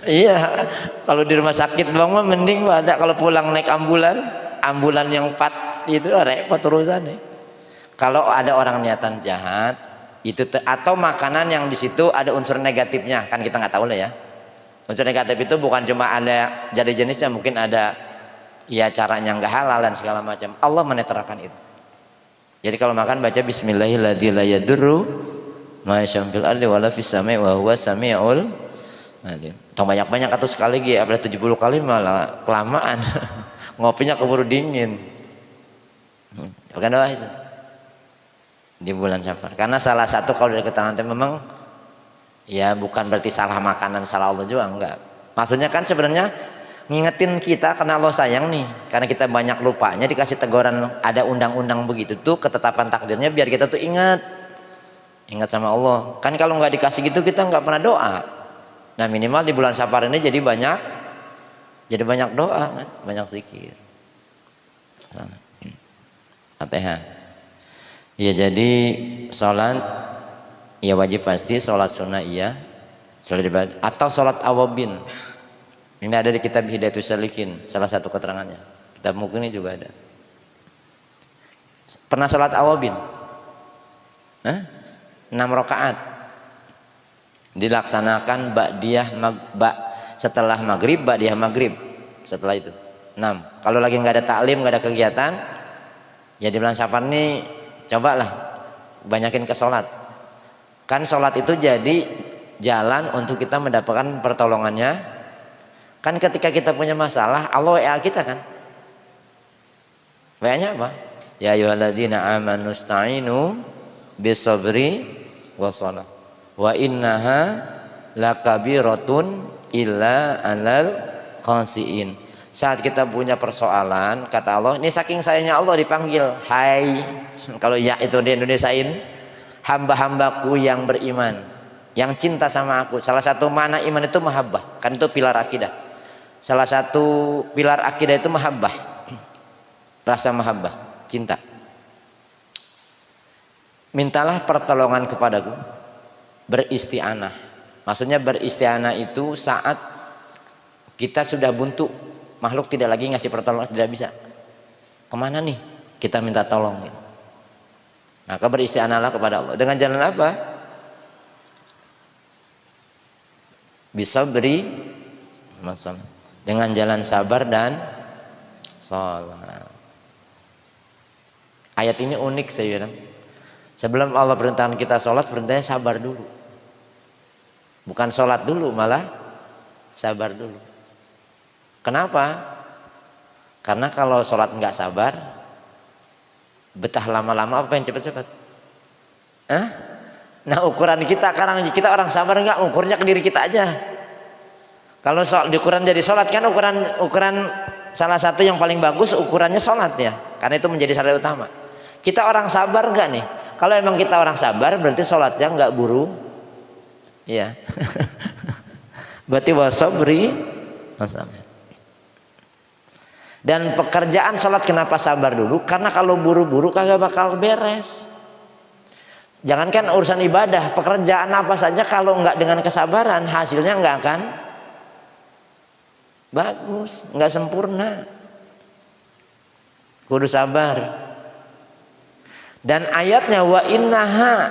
B: iya, kalau di rumah sakit bang mah mending ada, kalau pulang naik ambulan yang 4 itu repot urusannya. Kalau ada orang niatan jahat itu atau makanan yang di situ ada unsur negatifnya, kan kita nggak tahu lah ya. Unsur negatif itu bukan cuma ada jadi jenisnya, mungkin ada ya caranya nggak halal dan segala macam. Allah menetralkan itu. Jadi kalau makan baca bismillahirrahmanirrahim ma syamfil ardi wala fis samai wa huwa samiul alim. Tong banyak-banyak atau sekali lagi apa 70 kali malah kelamaan. Ngopinya keburu dingin. Bukan doa itu. Di bulan Safar. Karena salah satu kalau dari keterangan memang ya bukan berarti salah makanan, salah Allah juga enggak. Maksudnya kan sebenarnya ngingetin kita karena Allah sayang nih. Karena kita banyak lupanya dikasih teguran ada undang-undang begitu tuh ketetapan takdirnya biar kita tuh ingat sama Allah. Kan kalau nggak dikasih gitu kita nggak pernah doa. Nah minimal di bulan Safar ini jadi banyak doa kan? Banyak zikir. Fatihah. Ya jadi sholat ya wajib pasti, sholat sunnah iya, sholat ibadah atau sholat awabin. Ini ada di kitab Hidayatus Salikin, salah satu keterangannya. Kitab Muqni juga ada. Pernah sholat awabin? 6 rakaat dilaksanakan setelah maghrib, ba'diyah maghrib setelah itu 6. Kalau lagi nggak ada taklim, nggak ada kegiatan ya di bulan Safar ini cobalah banyakin ke sholat. Kan sholat itu jadi jalan untuk kita mendapatkan pertolongannya. Kan ketika kita punya masalah Allah WA kita kan. WA-nya apa? Ya ayyuhalladzina amanu sta'inu bisabri wassalah wa innaha lakabiratun illa alal khasiin. Saat kita punya persoalan, kata Allah, ini saking sayangnya Allah dipanggil, hai, kalau ya itu di Indonesiain, hamba-hambaku yang beriman, yang cinta sama aku. Salah satu mana iman itu mahabbah, kan itu pilar akidah. Salah satu pilar akidah itu mahabbah, rasa mahabbah, cinta. Mintalah pertolongan kepadaku, beristi'anah. Maksudnya beristi'anah itu saat kita sudah buntu, makhluk tidak lagi ngasih pertolongan, tidak bisa. Kemana nih? Kita minta tolong. Gitu. Maka beristi'anahlah kepada Allah. Dengan jalan apa? Bisa beri masalah. Dengan jalan sabar dan sholat. Ayat ini unik saya bilang. Sebelum Allah perintahkan kita sholat, perintahnya sabar dulu. Bukan sholat dulu, malah sabar dulu. Kenapa? Karena kalau sholat nggak sabar, betah lama-lama apa yang cepat-cepat? Nah ukuran kita orang sabar nggak, ukurnya ke diri kita aja. Kalau ukuran jadi sholat kan ukuran salah satu yang paling bagus ukurannya sholat ya, karena itu menjadi syarat utama. Kita orang sabar nggak nih? Kalau emang kita orang sabar berarti sholatnya nggak buru, ya. Berarti wasabri masalah. Dan pekerjaan sholat kenapa sabar dulu? Karena kalau buru-buru kagak bakal beres. Jangankan urusan ibadah, pekerjaan apa saja kalau nggak dengan kesabaran hasilnya nggak akan bagus, nggak sempurna. Kudu sabar. Dan ayatnya wa innaha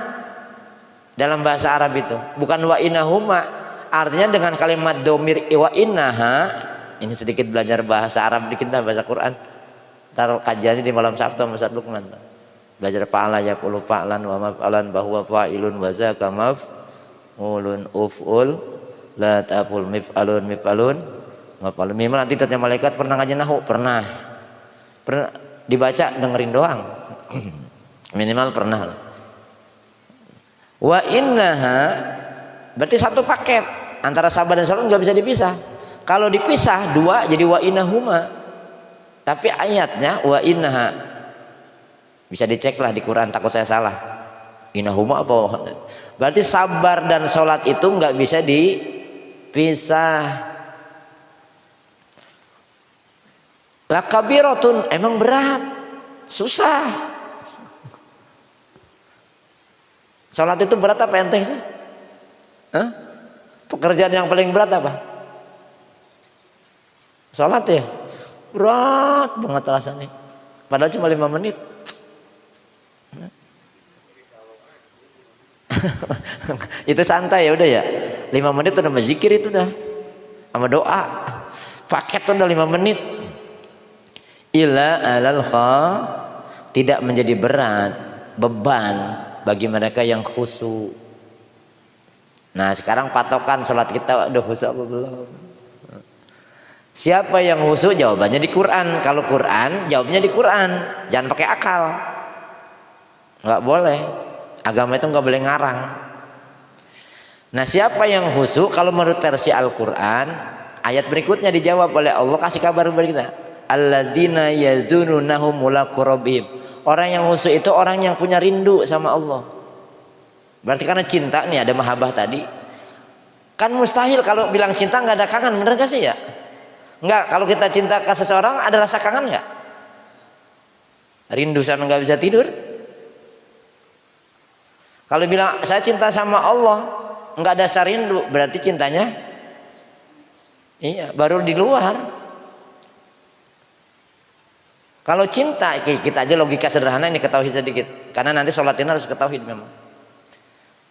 B: dalam bahasa Arab itu bukan wa innahuma, artinya dengan kalimat domir wa innaha. Ini sedikit belajar bahasa Arab dikit dah, bahasa Quran. Taruh kajiannya di malam Sabtu sama Ustaz Lukman. Belajar fa'ala yaqulu fa'lan wa maf'alan bahwa fa'ilun wa zaka maf'ulun uf'ul la ta'ful mif'alun maf'alun. Memang nanti tanya malaikat pernah ngaji nahwu? Pernah dibaca dengerin doang. Minimal pernah. Wa innaha berarti satu paket, antara sabar dan salat nggak bisa dipisah. Kalau dipisah dua jadi wa innahuma. Tapi ayatnya wa innaha. Bisa dicek lah di Quran, takut saya salah. Innahuma apa? Berarti sabar dan sholat itu nggak bisa dipisah. Lakabiratun emang berat, susah. Sholat itu berat apa enteng sih? Pekerjaan yang paling berat apa? Sholat ya? Berat banget rasanya. Padahal cuma 5 menit. Itu santai ya udah ya. 5 menit udah zikir itu dah. Sama doa. Paket udah 5 menit. Illa alal tidak menjadi berat, beban bagi mereka yang khusyuk. Nah, sekarang patokan salat kita udah khusyuk apa belum? Siapa yang khusyuk? Jawabannya di Quran. Kalau Quran, jawabnya di Quran. Jangan pakai akal. Nggak boleh. Agama itu nggak boleh ngarang. Nah, siapa yang khusyuk? Kalau menurut versi Al-Quran, ayat berikutnya dijawab oleh Allah, kasih kabar kepada kita. Alladzina yazununahum mulaqu rabbihim. Orang yang khusyuk itu orang yang punya rindu sama Allah. Berarti karena cinta nih, ada mahabbah tadi. Kan mustahil kalau bilang cinta nggak ada kangen, bener gak sih ya? Nggak, kalau kita cinta ke seseorang ada rasa kangen nggak? Rindu sampai nggak bisa tidur? Kalau bilang saya cinta sama Allah, nggak ada rasa rindu, berarti cintanya iya baru di luar. Kalau cinta, kita aja logika sederhana ini ketahui sedikit, karena nanti sholat ini harus ketahui memang.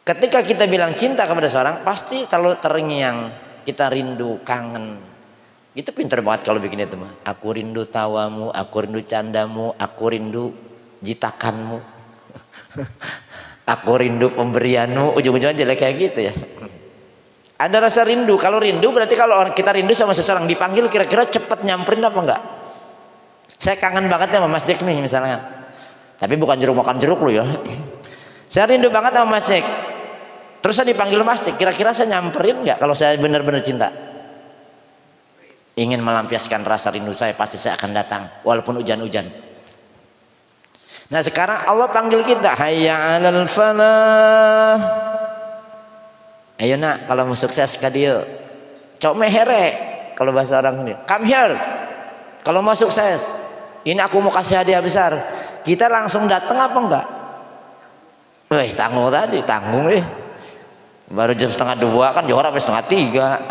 B: Ketika kita bilang cinta kepada seorang, pasti terlalu terngiang, kita rindu, kangen. Itu pinter banget kalau bikin itu mah. Aku rindu tawamu, aku rindu candamu, aku rindu jitakanmu. Aku rindu pemberianmu, ujung-ujungnya jelek kayak gitu ya. Ada rasa rindu. Kalau rindu berarti kalau kita rindu sama seseorang dipanggil kira-kira cepet nyamperin apa enggak? Saya kangen banget sama Mas Jack nih misalnya. Tapi bukan jeruk makan jeruk lu ya. Saya rindu banget sama Mas Jack. Terus saya dipanggil Mas Jack, kira-kira saya nyamperin enggak kalau saya benar-benar cinta? Ingin melampiaskan rasa rindu saya, pasti saya akan datang walaupun hujan-hujan. Nah, sekarang Allah panggil kita, hayya 'alal falah. Ayo nak, kalau mau sukses ka dieu. Cok mehere kalau bahasa orang ini. Come here. Kalau mau sukses. Ini aku mau kasih hadiah besar. Kita langsung datang apa enggak? Wes tanggung tadi, tanggung nih. Baru jam 1:30 kan johor sampai 2:30.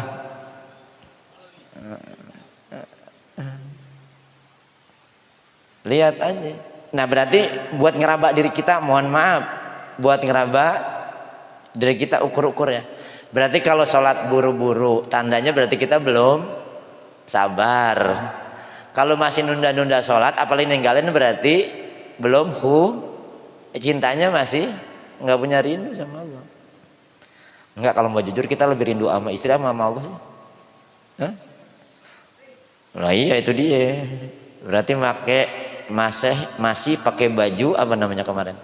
B: Lihat aja. Nah, berarti buat ngeraba diri kita, mohon maaf, buat ngeraba diri kita ukur-ukur ya. Berarti kalau sholat buru-buru, tandanya berarti kita belum sabar. Kalau masih nunda-nunda sholat, apalagi ninggalin, berarti belum cintanya masih nggak punya rindu sama Allah. Enggak, kalau mau jujur kita lebih rindu sama istri sama Allah sih. Hah? Nah iya itu dia. Berarti masih pakai baju apa namanya kemarin.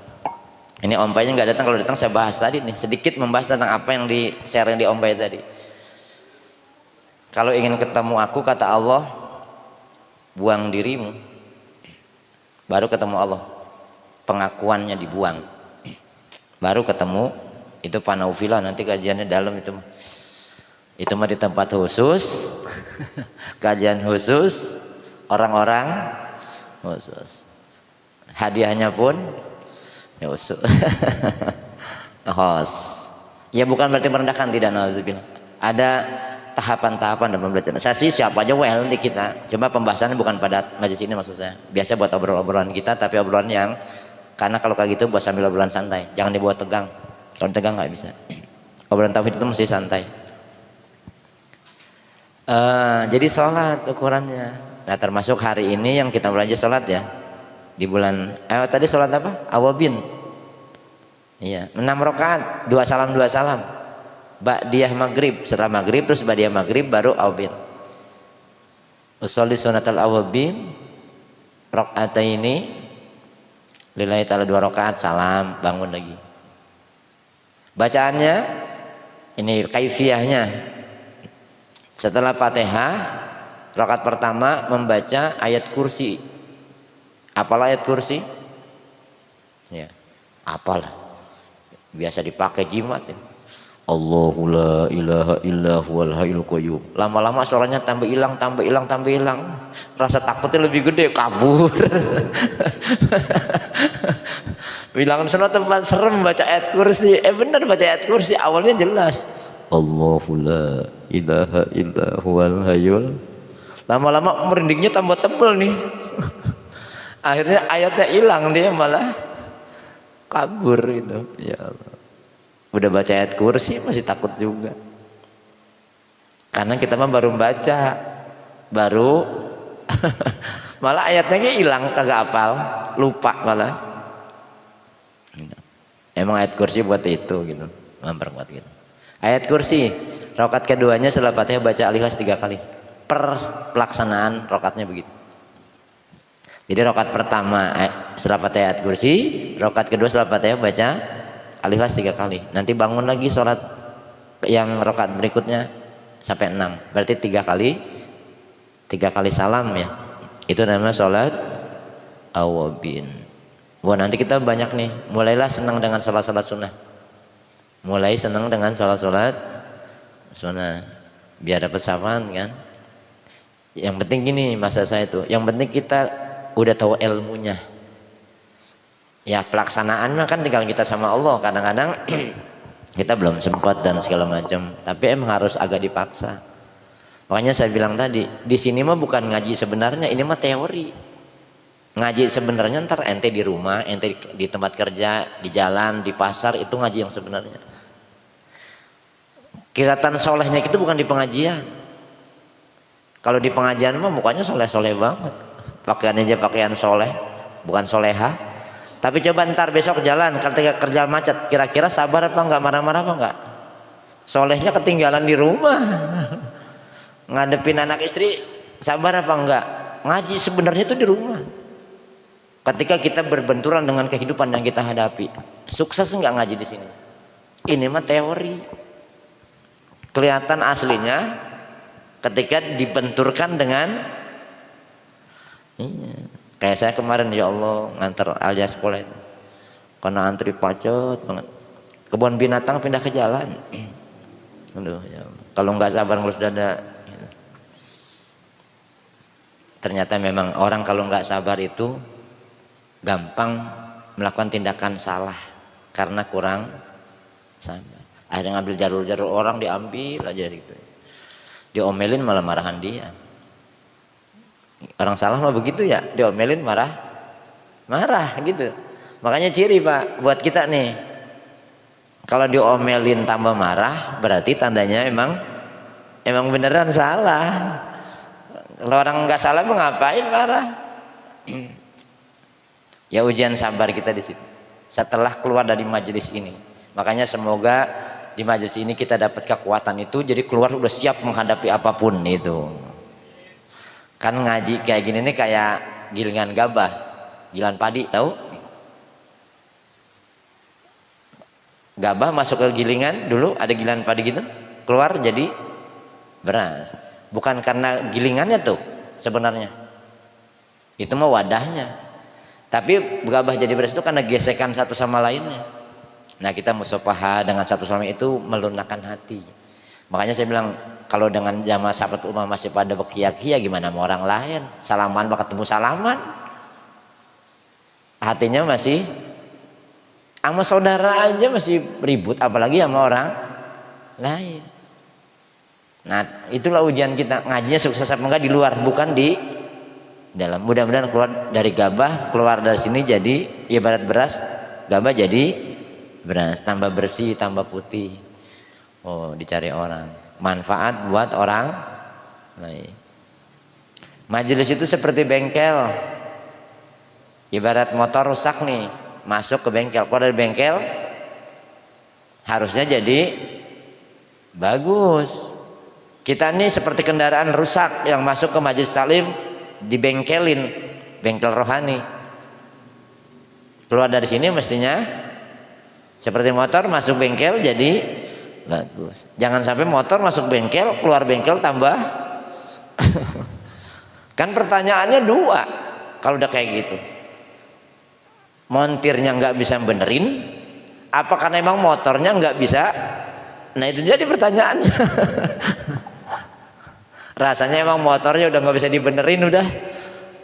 B: Ini ompainya nggak datang, kalau datang saya bahas tadi nih, sedikit membahas tentang apa yang di share di ompai tadi. Kalau ingin ketemu aku, kata Allah, buang dirimu, baru ketemu Allah. Pengakuannya dibuang, baru ketemu. Itu panaufilah, nanti kajiannya dalam itu. Itu mah di tempat khusus, kajian khusus, orang-orang khusus. Hadiahnya pun ya khusus. Ya bukan berarti merendahkan, tidak, nauzubillah. Ada tahapan-tahapan dalam pembelajaran. Saya sih siapa aja well di kita. Cuma pembahasannya bukan pada majelis ini maksud saya. Biasa buat obrolan-obrolan kita, tapi obrolan yang, karena kalau kayak gitu buat sambil obrolan santai. Jangan dibuat tegang. Kalau tegang nggak bisa. Obrolan tauhid itu mesti santai. Jadi sholat ukurannya. Nah, termasuk hari ini yang kita belajar sholat ya. Di bulan tadi sholat apa? Awabin. Iya, 6 rakaat, 2 salam 2 salam. Ba'diyah maghrib, setelah maghrib terus ba'diyah maghrib baru awabin. Usolli sunatal awabin rakaataini lillahi ta'ala, 2 rakaat salam, bangun lagi. Bacaannya ini kaifiyahnya. Setelah Fatihah, rakaat pertama membaca ayat kursi. Apalah ayat kursi? Ya, apalah. Biasa dipakai jimat ya. Allahu la ilaha illa huwal hayyul qayyum. Lama-lama suaranya tambah hilang. Rasa takutnya lebih gede, kabur. Bilangan sana tempat serem baca ayat kursi. Benar baca ayat kursi, awalnya jelas. Allahu la ilaha illa huwal hayyul. Lama-lama merindingnya tambah tebel nih. Akhirnya ayatnya hilang, dia malah kabur itu. Ya Allah. Udah baca ayat kursi masih takut juga. Karena kita mah baru baca, baru malah ayatnya hilang, kagak hafal, lupa malah. Emang ayat kursi buat itu gitu, memperkuat gitu. Ayat kursi, rakaat keduanya setelah Fatihah baca Al-Ikhlas 3 kali. Per pelaksanaan rakaatnya begitu. Jadi rakaat pertama setelah Fatihah ayat kursi, rakaat kedua setelah Fatihah baca Al-Ikhlas 3 kali. Nanti bangun lagi sholat yang rakaat berikutnya sampai 6. Berarti 3 kali salam ya. Itu namanya sholat awabin. Wah, nanti kita banyak nih, mulailah senang dengan sholat-sholat sunnah. Mulai senang dengan sholat-sholat sunnah biar dapat syafaat kan. Yang penting gini masa saya itu, yang penting kita udah tahu ilmunya. Ya pelaksanaan kan tinggal kita sama Allah. Kadang-kadang kita belum sempat dan segala macam, tapi emang harus agak dipaksa. Makanya saya bilang tadi, di sini mah bukan ngaji sebenarnya, ini mah teori. Ngaji sebenarnya ntar ente di rumah, ente di tempat kerja, di jalan, di pasar, itu ngaji yang sebenarnya. Kelihatan solehnya itu bukan di pengajian. Kalau di pengajian mah mukanya soleh-soleh banget, pakaiannya aja pakaian soleh, bukan soleha. Tapi coba ntar besok jalan, ketika kerja macet, kira-kira sabar apa enggak, marah-marah apa enggak? Solehnya ketinggalan di rumah, ngadepin anak istri, sabar apa enggak? Ngaji sebenarnya itu di rumah. Ketika kita berbenturan dengan kehidupan yang kita hadapi, sukses enggak ngaji di sini? Ini mah teori. Kelihatan aslinya ketika dibenturkan dengan kayak saya kemarin, ya Allah, nganter Alia sekolah itu. Karena antri pacet banget. Kebun binatang pindah ke jalan. Aduh, ya Allah. Kalau nggak sabar ngurus dada. Ternyata memang orang kalau nggak sabar itu gampang melakukan tindakan salah karena kurang sabar. Akhirnya ngambil jalur-jalur orang, diambil aja gitu. Diomelin malah marahan dia. Orang salah mah begitu ya, diomelin marah gitu. Makanya ciri Pak buat kita nih, kalau diomelin tambah marah berarti tandanya emang beneran salah. Kalau orang nggak salah mau ngapain marah? Ya ujian sabar kita di situ. Setelah keluar dari majelis ini, makanya semoga di majelis ini kita dapat kekuatan itu, jadi keluar udah siap menghadapi apapun itu. Kan ngaji kayak gini nih kayak gilingan gabah, gilan padi, tahu? Gabah masuk ke gilingan dulu, ada gilingan padi gitu, keluar jadi beras. Bukan karena gilingannya tuh sebenarnya, itu mah wadahnya. Tapi gabah jadi beras itu karena gesekan satu sama lainnya. Nah kita musafaha dengan satu sama lain itu melunakkan hati. Makanya saya bilang kalau dengan jamaah sahabat umah masih pada berkiak-kiak, gimana sama orang lain? Salaman bakal ketemu salaman, hatinya masih sama saudara aja masih ribut, apalagi sama orang lain. Nah itulah ujian kita, ngajinya sukses apa enggak di luar, bukan di dalam. Mudah-mudahan keluar dari gabah, keluar dari sini jadi ibarat beras, gabah jadi beras, tambah bersih, tambah putih. Oh, dicari orang, manfaat buat orang lain. Majelis itu seperti bengkel. Ibarat motor rusak nih, masuk ke bengkel, keluar dari bengkel harusnya jadi bagus. Kita nih seperti kendaraan rusak yang masuk ke majelis taklim, dibengkelin, bengkel rohani. Keluar dari sini mestinya seperti motor masuk bengkel jadi bagus. Jangan sampai motor masuk bengkel, keluar bengkel tambah kan pertanyaannya dua kalau udah kayak gitu. Montirnya nggak bisa benerin, apa karena emang motornya nggak bisa? Nah itu jadi pertanyaannya. Rasanya emang motornya udah nggak bisa dibenerin, udah.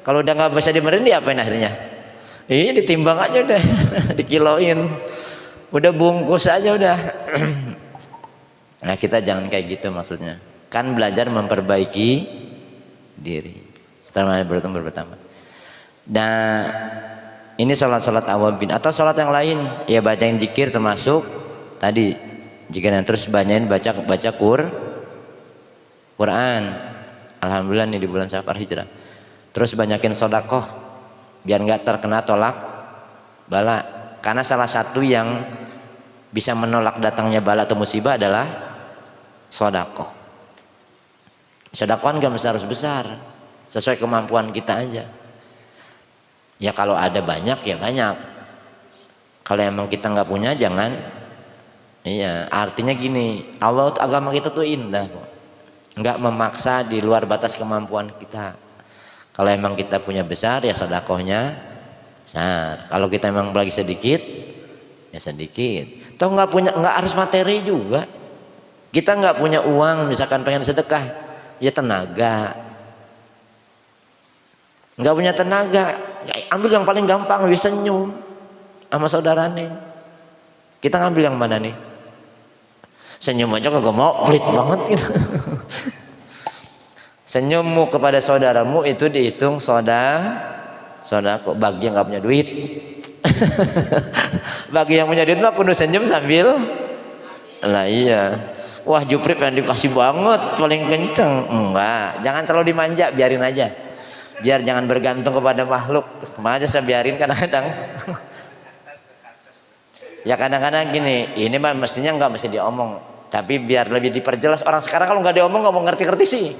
B: Kalau udah nggak bisa dibenerin, diapain akhirnya? Ditimbang aja udah, dikiloin, udah bungkus aja udah. Nah kita jangan kayak gitu maksudnya. Kan belajar memperbaiki diri. Setelah bertambah. Nah, ini salat awabin atau salat yang lain, ya bacain zikir termasuk tadi zikiran, terus banyain baca Quran. Alhamdulillah nih di bulan Safar Hijrah. Terus banyakin sedekah biar nggak terkena tolak bala. Karena salah satu yang bisa menolak datangnya bala atau musibah adalah sedekah. Sedekah kan nggak harus besar, sesuai kemampuan kita aja. Ya kalau ada banyak ya banyak. Kalau emang kita nggak punya jangan. Iya, artinya gini, Allah agama kita tuh indah kok. Nggak memaksa di luar batas kemampuan kita. Kalau emang kita punya besar ya sedekahnya besar. Kalau kita emang lagi sedikit ya sedikit. Toh nggak harus materi juga. Kita nggak punya uang misalkan pengen sedekah ya tenaga. Nggak punya tenaga, ambil yang paling gampang, bisa senyum sama saudara nih. Kita ngambil yang mana nih? Senyum aja kagak mau, pelit banget gitu. Senyummu kepada saudaramu itu dihitung sodako. Bagi yang nggak punya duit, bagi yang punya duit mah kudu senyum sambil lah. Iya, wah Jupri pengen dikasih banget paling kenceng. Enggak, jangan terlalu dimanja, biarin aja. Biar jangan bergantung kepada makhluk. Cuma aja saya biarin kadang-kadang. Ya kadang-kadang gini, ini mah mestinya nggak mesti diomong, tapi biar lebih diperjelas. Orang sekarang kalau nggak diomong nggak mau ngerti-ngerti sih.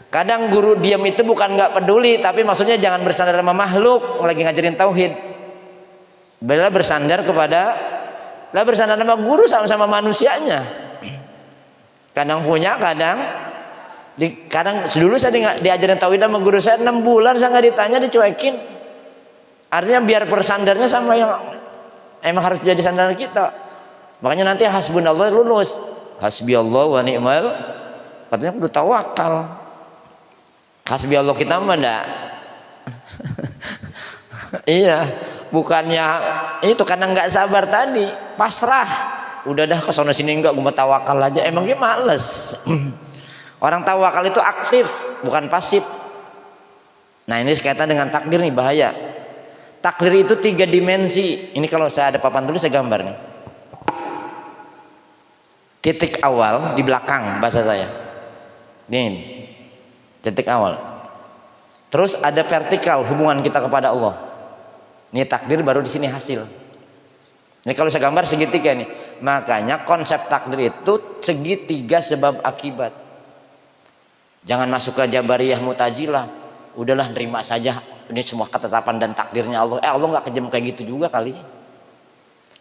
B: Kadang guru diam itu bukan nggak peduli, tapi maksudnya jangan bersandar sama makhluk lagi ngajarin tauhid. Bela bersandar sama guru, sama-sama manusianya. Kadang punya, kadang dulu saya diajarin tauhid sama guru saya 6 bulan saya nggak ditanya, dicuekin. Artinya biar bersandarnya sama yang emang harus jadi sandaran kita. Makanya nanti hasbunallah lulus, hasbiyallah wa ni'mal, katanya kudu tawakal. Hasbiyallah kita mah enggak. Iya, bukannya itu karena nggak sabar tadi, pasrah. Udah dah kesana sini enggak, gue tawakal aja. Emangnya males. Orang tawakal itu aktif, bukan pasif. Nah ini kaitan dengan takdir nih, bahaya. Takdir itu 3 dimensi. Ini kalau saya ada papan tulis saya gambar nih. Titik awal di belakang bahasa saya. Ini titik awal. Terus ada vertikal hubungan kita kepada Allah. Ini takdir, baru di sini hasil. Ini kalau saya gambar segitiga nih. Makanya konsep takdir itu segitiga sebab akibat. Jangan masuk ke Jabariyah Mu'tazilah. Udahlah nerima saja ini semua ketetapan dan takdirnya Allah. Allah nggak kejam kayak gitu juga kali.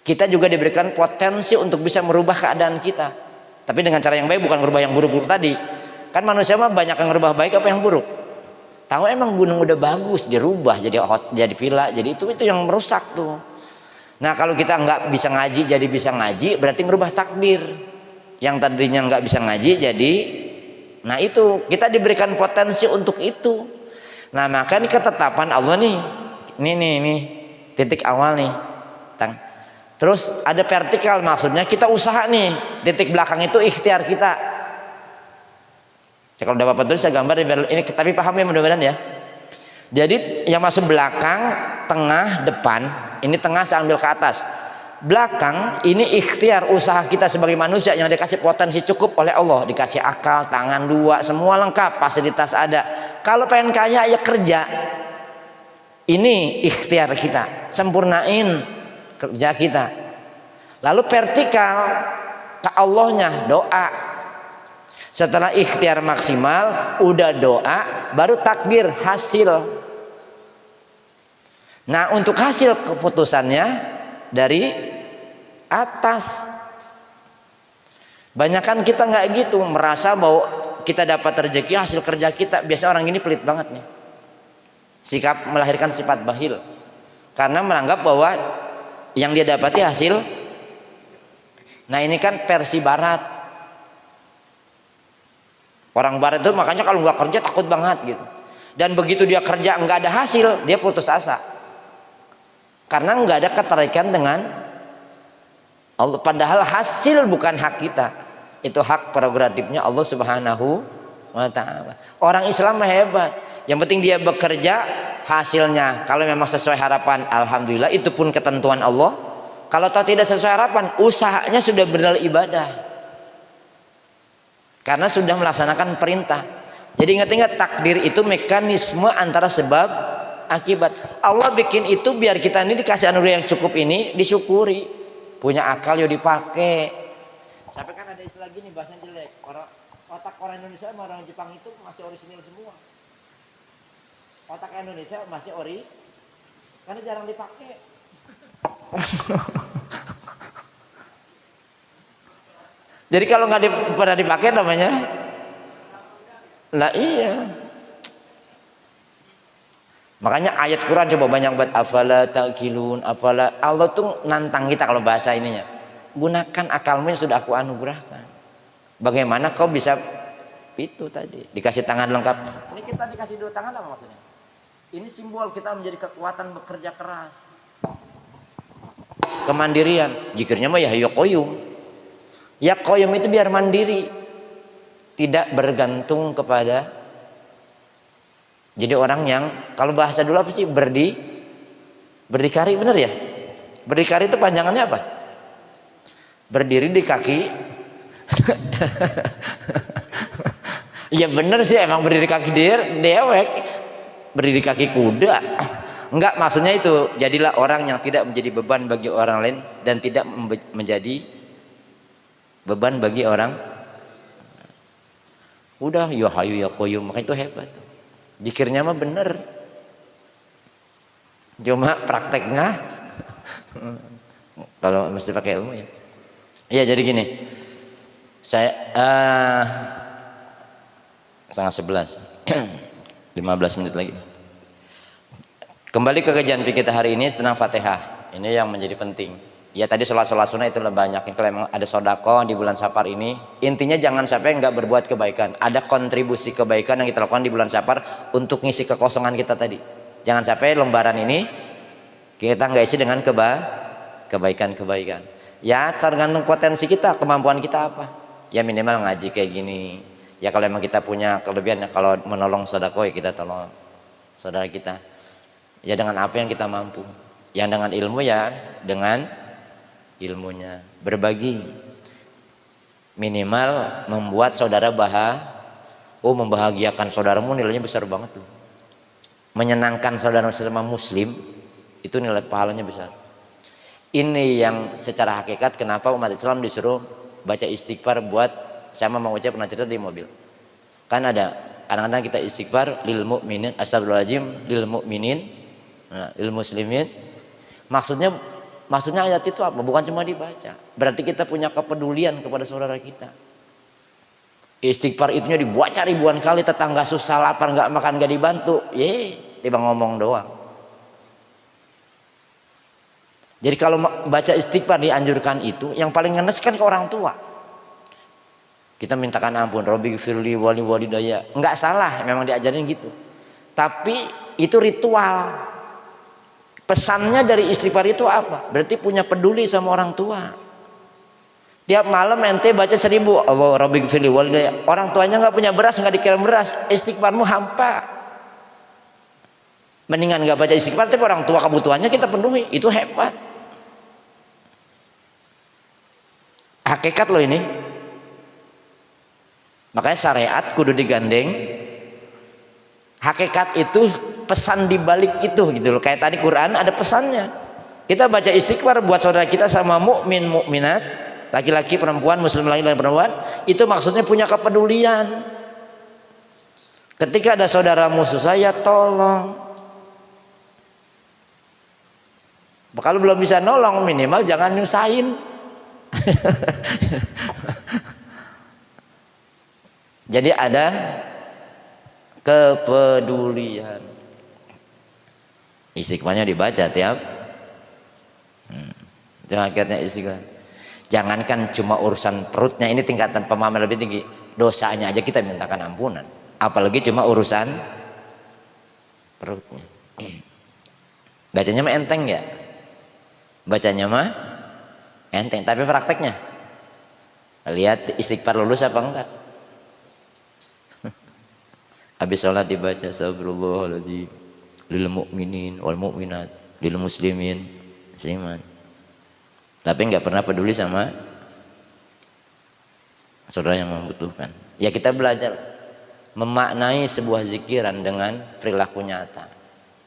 B: Kita juga diberikan potensi untuk bisa merubah keadaan kita. Tapi dengan cara yang baik, bukan merubah yang buruk-buruk tadi. Kan manusia mah banyak yang merubah baik apa yang buruk. Tahu emang gunung udah bagus dirubah jadi jadi villa, jadi itu yang merusak tuh. Nah kalau kita nggak bisa ngaji jadi bisa ngaji, berarti ngerubah takdir. Yang tadinya nggak bisa ngaji jadi, nah itu kita diberikan potensi untuk itu. Nah maka ini ketetapan Allah nih, ini titik awal nih. Terus ada vertikal, maksudnya kita usaha nih. Titik belakang itu ikhtiar kita. Kalau udah Bapak tulis saya gambar ini, tapi paham ya mudah-mudahan ya. Jadi yang masuk belakang, tengah, depan. Ini tengah saya ambil ke atas. Belakang ini ikhtiar usaha kita sebagai manusia yang dikasih potensi cukup oleh Allah, dikasih akal, tangan 2, semua lengkap, fasilitas ada. Kalau pengen kaya ya kerja. Ini ikhtiar kita, sempurnain kerja kita. Lalu vertikal ke Allahnya, doa. Setelah ikhtiar maksimal, udah doa, baru takdir, hasil. Nah untuk hasil keputusannya dari atas. Banyakan kita nggak gitu, merasa bahwa kita dapat rezeki hasil kerja kita. Biasa orang ini pelit banget nih. Sikap melahirkan sifat bahil. Karena menganggap bahwa yang dia dapati hasil. Nah ini kan versi barat. Orang barat itu makanya kalau nggak kerja takut banget gitu. Dan begitu dia kerja nggak ada hasil, dia putus asa. Karena nggak ada keterikatan dengan Allah. Padahal hasil bukan hak kita, itu hak prerogatifnya Allah Subhanahu wa ta'ala. Orang Islam mah hebat. Yang penting dia bekerja, hasilnya kalau memang sesuai harapan, alhamdulillah, itu pun ketentuan Allah. Kalau tahu tidak sesuai harapan, usahanya sudah benar ibadah. Karena sudah melaksanakan perintah. Jadi ingat-ingat, takdir itu mekanisme antara sebab akibat. Allah bikin itu biar kita ini dikasih anugerah yang cukup ini disyukuri. Punya akal yo dipakai. Sampai kan ada istilah gini, bahasa jelek. Otak orang Indonesia sama orang Jepang itu masih orisinil semua. Otak Indonesia masih ori, karena jarang dipakai. Jadi kalau nggak pernah dipakai namanya, lah iya. Makanya ayat Quran coba banyak buat afala ta'qilun, afala. Allah tuh nantang kita kalau bahasa ininya. Gunakan akalmu yang sudah aku anugerahkan. Bagaimana kau bisa itu tadi dikasih tangan lengkap? Ini kita dikasih 2 tangan apa maksudnya? Ini simbol kita menjadi kekuatan bekerja keras, kemandirian. Zikirnya mah ya qayyum. Ya qayyum itu biar mandiri, tidak bergantung kepada. Jadi orang yang kalau bahasa dulu apa sih, berdikari, bener ya? Berdikari itu panjangannya apa? Berdiri di kaki. Ya bener sih, emang berdiri kaki dewek, berdiri kaki kuda. Enggak, maksudnya itu jadilah orang yang tidak menjadi beban bagi orang lain dan tidak menjadi beban bagi orang. Udah ya hayu ya qayyum, makanya itu hebat. Zikirnya mah bener, cuma prakteknya kalau mesti pakai ilmu ya. Iya, jadi gini, saya 10:30 15 menit lagi. Kembali ke kajian kita hari ini tentang Fatihah. Ini yang menjadi penting. Ya tadi sholat sunnah itu lebih banyak. Kalau memang ada sodako di bulan Safar ini, intinya jangan sampai nggak berbuat kebaikan. Ada kontribusi kebaikan yang kita lakukan di bulan Safar untuk ngisi kekosongan kita tadi. Jangan sampai lembaran ini kita nggak isi dengan kebaikan-kebaikan. Ya tergantung potensi kita, kemampuan kita apa. Ya minimal ngaji kayak gini. Ya kalau memang kita punya kelebihan, ya kalau menolong sodako ya kita tolong saudara kita. Ya dengan apa yang kita mampu. Yang dengan ilmu ya dengan ilmunya, berbagi, minimal membuat saudara membahagiakan saudaramu nilainya besar banget loh. Menyenangkan saudara sesama muslim itu nilai pahalanya besar. Ini yang secara hakikat kenapa umat Islam disuruh baca istighfar buat, sama mau ucap pernah cerita di mobil. Kan ada kadang-kadang kita istighfar lil mu'minin astagfirullahaladzim lil mu'minin, lil muslimin. Maksudnya ayat itu apa? Bukan cuma dibaca. Berarti kita punya kepedulian kepada saudara kita. Istighfar itunya dibaca ribuan kali, tetangga susah lapar nggak makan nggak dibantu. Tiba ngomong doang. Jadi kalau baca istighfar dianjurkan itu, yang paling ngenes kan ke orang tua. Kita mintakan ampun, Robbi firli wali walidaya. Nggak salah, memang diajarin gitu. Tapi itu ritual. Pesannya dari istighfar itu apa? Berarti punya peduli sama orang tua. Tiap malam ente baca 1000 Allah Rabbi gfirli walidayya. Orang tuanya nggak punya beras, nggak dikirim beras, istighfarmu hampa. Mendingan nggak baca istighfar, tapi orang tua kebutuhannya kita penuhi. Itu hebat. Hakikat loh ini. Makanya syariat kudu digandeng. Hakikat itu pesan di balik itu gitu loh. Kayak tadi Quran ada pesannya. Kita baca istighfar buat saudara kita sama mukmin mukminat, laki-laki perempuan, muslim laki dan perempuan, itu maksudnya punya kepedulian. Ketika ada saudara musuh saya, tolong. Kalau belum bisa nolong, minimal jangan nyusahin. Jadi ada kepedulian. Istighfarnya dibaca tiap itu akhirnya istighfar. Jangankan cuma urusan perutnya, ini tingkatan pemahaman lebih tinggi. Dosanya aja kita mintakan ampunan, apalagi cuma urusan perutnya. Bacanya mah enteng ya, bacanya mah enteng, tapi prakteknya lihat istighfar lulus apa enggak. Habis sholat dibaca astagfirullahaladzim lil mu'minin wal mu'minat lil muslimin muslimat. Tapi nggak pernah peduli sama saudara yang membutuhkan. Ya kita belajar memaknai sebuah zikiran dengan perilaku nyata.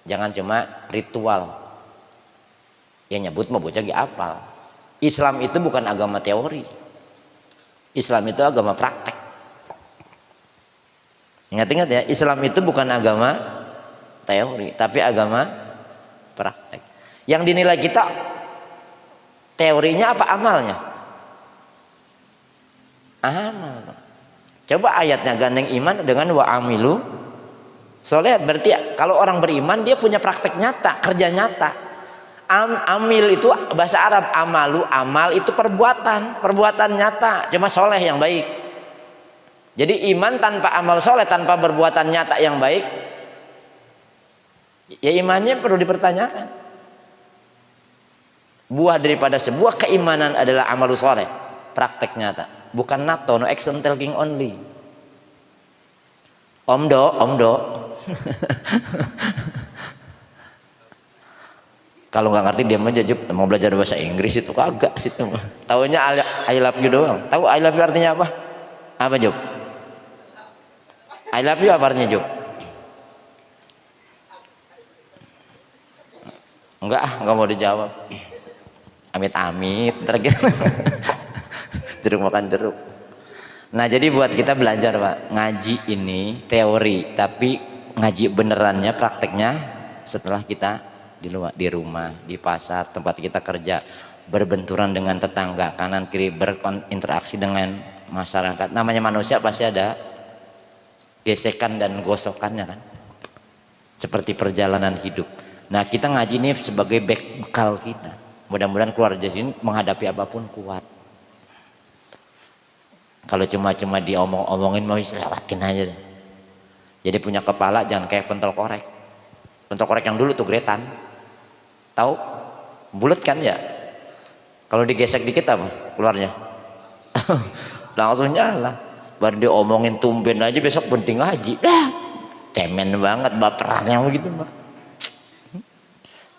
B: Jangan cuma ritual. Ya nyebut mau bocah apal. Islam itu bukan agama teori. Islam itu agama praktek. Ingat-ingat ya, Islam itu bukan agama teori, tapi agama praktek. Yang dinilai kita teorinya apa amalnya? Amal. Coba ayatnya gandeng iman dengan wa amilu sholat. Berarti kalau orang beriman dia punya praktek nyata, kerja nyata. Amil itu bahasa Arab, amalu, amal itu perbuatan nyata, cuma soleh yang baik. Jadi iman tanpa amal soleh, tanpa perbuatan nyata yang baik, ya imannya perlu dipertanyakan. Buah daripada sebuah keimanan adalah amal soleh, praktek nyata, bukan NATO, no action talking only. Omdo. Kalau nggak ngerti diam aja, Jup. Mau belajar bahasa Inggris itu kagak situ mah. Taunya I love you doang. Tahu I love you artinya apa? Apa, Jup? I love you apa artinya, Jup? Enggak mau dijawab. Amit-amit ntar gitu. Jeruk makan jeruk. Nah, jadi buat kita belajar, Pak, ngaji ini teori, tapi ngaji benerannya, prakteknya setelah kita di luar, di rumah, di pasar, tempat kita kerja, berbenturan dengan tetangga, kanan kiri, berinteraksi dengan masyarakat. Namanya manusia pasti ada gesekan dan gosokannya kan, seperti perjalanan hidup. Nah, kita ngaji ini sebagai bekal kita. Mudah-mudahan keluar dari sini menghadapi apapun kuat. Kalau cuma diomong-omongin mau lewatin aja deh. Jadi punya kepala jangan kayak pentol korek. Pentol korek yang dulu tuh Gretan, tahu? Bulat kan ya? Kalau digesek dikit apa keluarnya? Langsung nyala. Baru diomongin tumben aja besok penting ngaji. Cemen banget, baperan yang begitu, Mbak.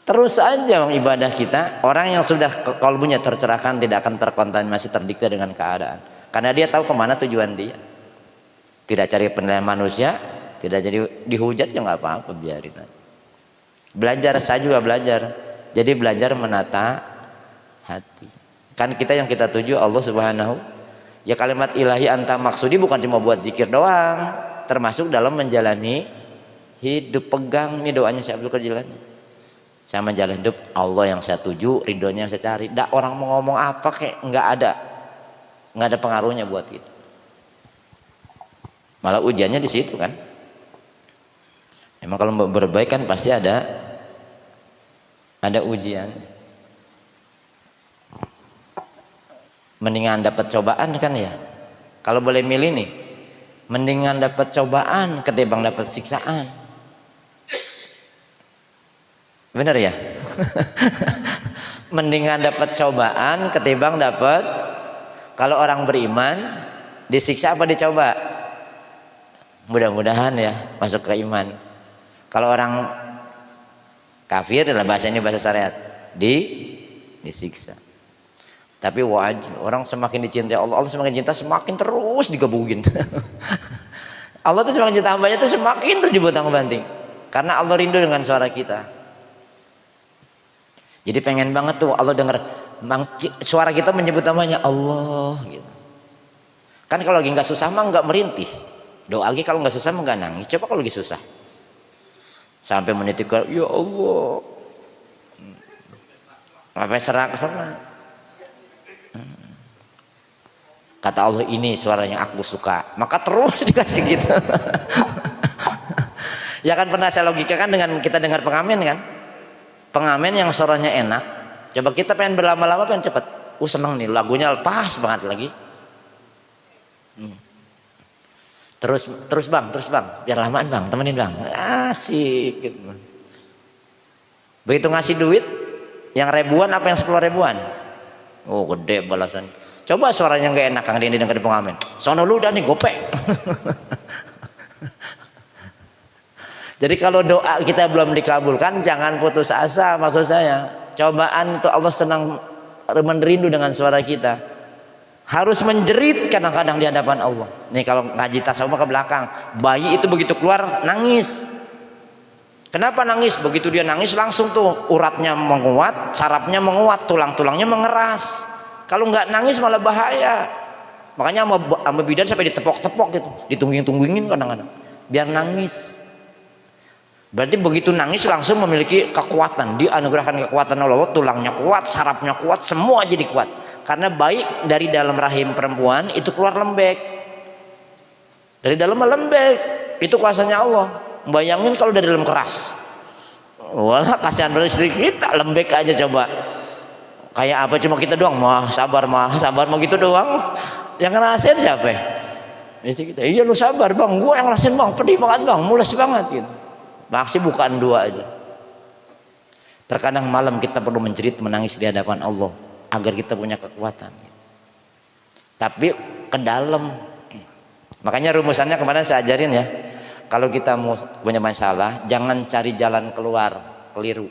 B: Terus aja ibadah kita, orang yang sudah kalbunya tercerahkan tidak akan terkontaminasi, terdikte dengan keadaan. Karena dia tahu kemana tujuan dia. Tidak cari penilaian manusia, tidak jadi dihujat ya nggak apa-apa, biarin aja. Belajar, saya juga belajar. Jadi belajar menata hati. Kan kita yang kita tuju Allah Subhanahu. Ya kalimat ilahi anta maksudi bukan cuma buat zikir doang, termasuk dalam menjalani hidup. Pegang nih doanya Syekh Abdul Qadir Jilani. Saya menjalani hidup Allah yang saya tuju, ridhonya yang saya cari. Dak orang mau ngomong apa kayak nggak ada pengaruhnya buat kita. Malah ujiannya di situ kan. Emang kalau berbaik kan pasti ada ujian. Mendingan dapat cobaan kan ya. Kalau boleh milih nih, mendingan dapat cobaan ketimbang dapat siksaan. Bener ya? Mendingan dapat cobaan ketimbang dapat. Kalau orang beriman disiksa apa dicoba? Mudah-mudahan ya masuk ke iman. Kalau orang kafir dalam bahasa ini bahasa syariat disiksa. Tapi wajib orang semakin dicintai Allah semakin cinta, semakin terus digabungin. Allah tuh semakin cinta hambanya tuh semakin terus dibotang-banting. Karena Allah rindu dengan suara kita. Jadi pengen banget tuh Allah dengar suara kita menyebut namanya Allah gitu. Kan kalau lagi nggak susah mah nggak merintih. Doa lagi kalau nggak susah mah nggak nangis. Coba kalau lagi susah. Sampai menitik ya Allah. Sampai serak-serak. Kata Allah ini suaranya aku suka. Maka terus dikasih gitu. Ya kan pernah saya logikakan dengan kita dengar pengamen kan. Pengamen yang suaranya enak, coba kita pengen berlama-lama pengen cepet, seneng nih lagunya pas banget lagi. Terus bang, biar lamaan bang, temenin bang, asik gitu. Begitu ngasih duit, yang ribuan apa yang 10 ribuan? Oh gede balasan. Coba suaranya nggak enak, kang ini dengar di pengamen, sono lu udah nih gopek. Jadi kalau doa kita belum dikabulkan, jangan putus asa. Maksud saya, cobaan itu Allah senang merindu dengan suara kita. Harus menjerit kadang-kadang di hadapan Allah. Nih kalau ngaji tasawuf ke belakang, bayi itu begitu keluar nangis. Kenapa nangis? Begitu dia nangis langsung tuh uratnya menguat, sarafnya menguat, tulang-tulangnya mengeras. Kalau nggak nangis malah bahaya. Makanya sama bidan sampai ditepok-tepok gitu, ditungging-tunggingin kadang-kadang biar nangis. Berarti begitu nangis langsung memiliki kekuatan, dianugerahkan kekuatan Allah, tulangnya kuat, sarafnya kuat, semua jadi kuat. Karena bayi dari dalam rahim perempuan itu keluar lembek. Dari dalam lembek, itu kuasanya Allah. Bayangin kalau dari dalam keras. Walah kasihan istri kita, lembek aja coba. Kayak apa cuma kita doang, mah sabar mau gitu doang. Yang ngerasain siapa? Istri kita. Iya lu sabar bang, gua yang ngerasain bang, pedih banget bang, mules banget gitu. Maksud bukan dua aja. Terkadang malam kita perlu menjerit menangis di hadapan Allah agar kita punya kekuatan. Tapi ke dalam. Makanya rumusannya kemarin saya ajarin ya. Kalau kita mau punya masalah, jangan cari jalan keluar, keliru.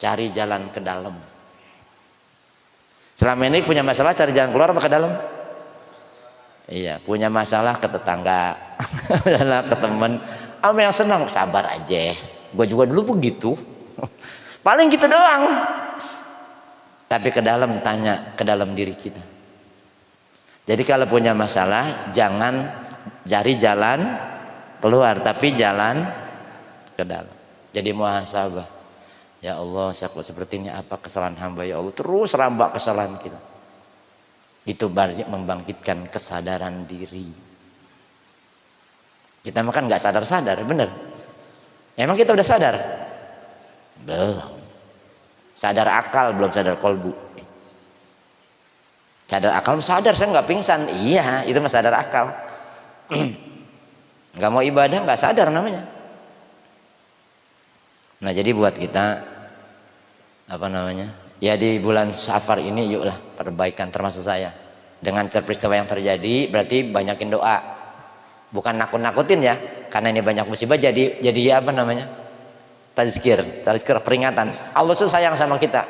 B: Cari jalan ke dalam. Selama ini punya masalah cari jalan keluar apa ke dalam? Iya, punya masalah ke tetangga, masalah ke teman. Apa yang senang, sabar aja. Gue juga dulu begitu. Paling gitu doang. Tapi ke dalam tanya, ke dalam diri kita. Jadi kalau punya masalah, jangan cari jalan keluar, tapi jalan ke dalam. Jadi muhasabah. Ya Allah, saya kok seperti ini, apa kesalahan hamba ya Allah? Terus rambak kesalahan kita. Itu berarti membangkitkan kesadaran diri. Kita makan nggak sadar-sadar, bener? Emang kita udah sadar? Belum. Sadar akal, belum sadar kolbu. Sadar akal, sadar saya nggak pingsan. Iya, itu mah sadar akal. Nggak mau ibadah, nggak sadar namanya. Nah jadi buat kita apa namanya? Ya di bulan Safar ini yuklah perbaikan termasuk saya. Dengan peristiwa yang terjadi berarti banyakin doa. Bukan nakut-nakutin ya, karena ini banyak musibah jadi apa namanya? Tazkir peringatan. Allah tuh sayang sama kita.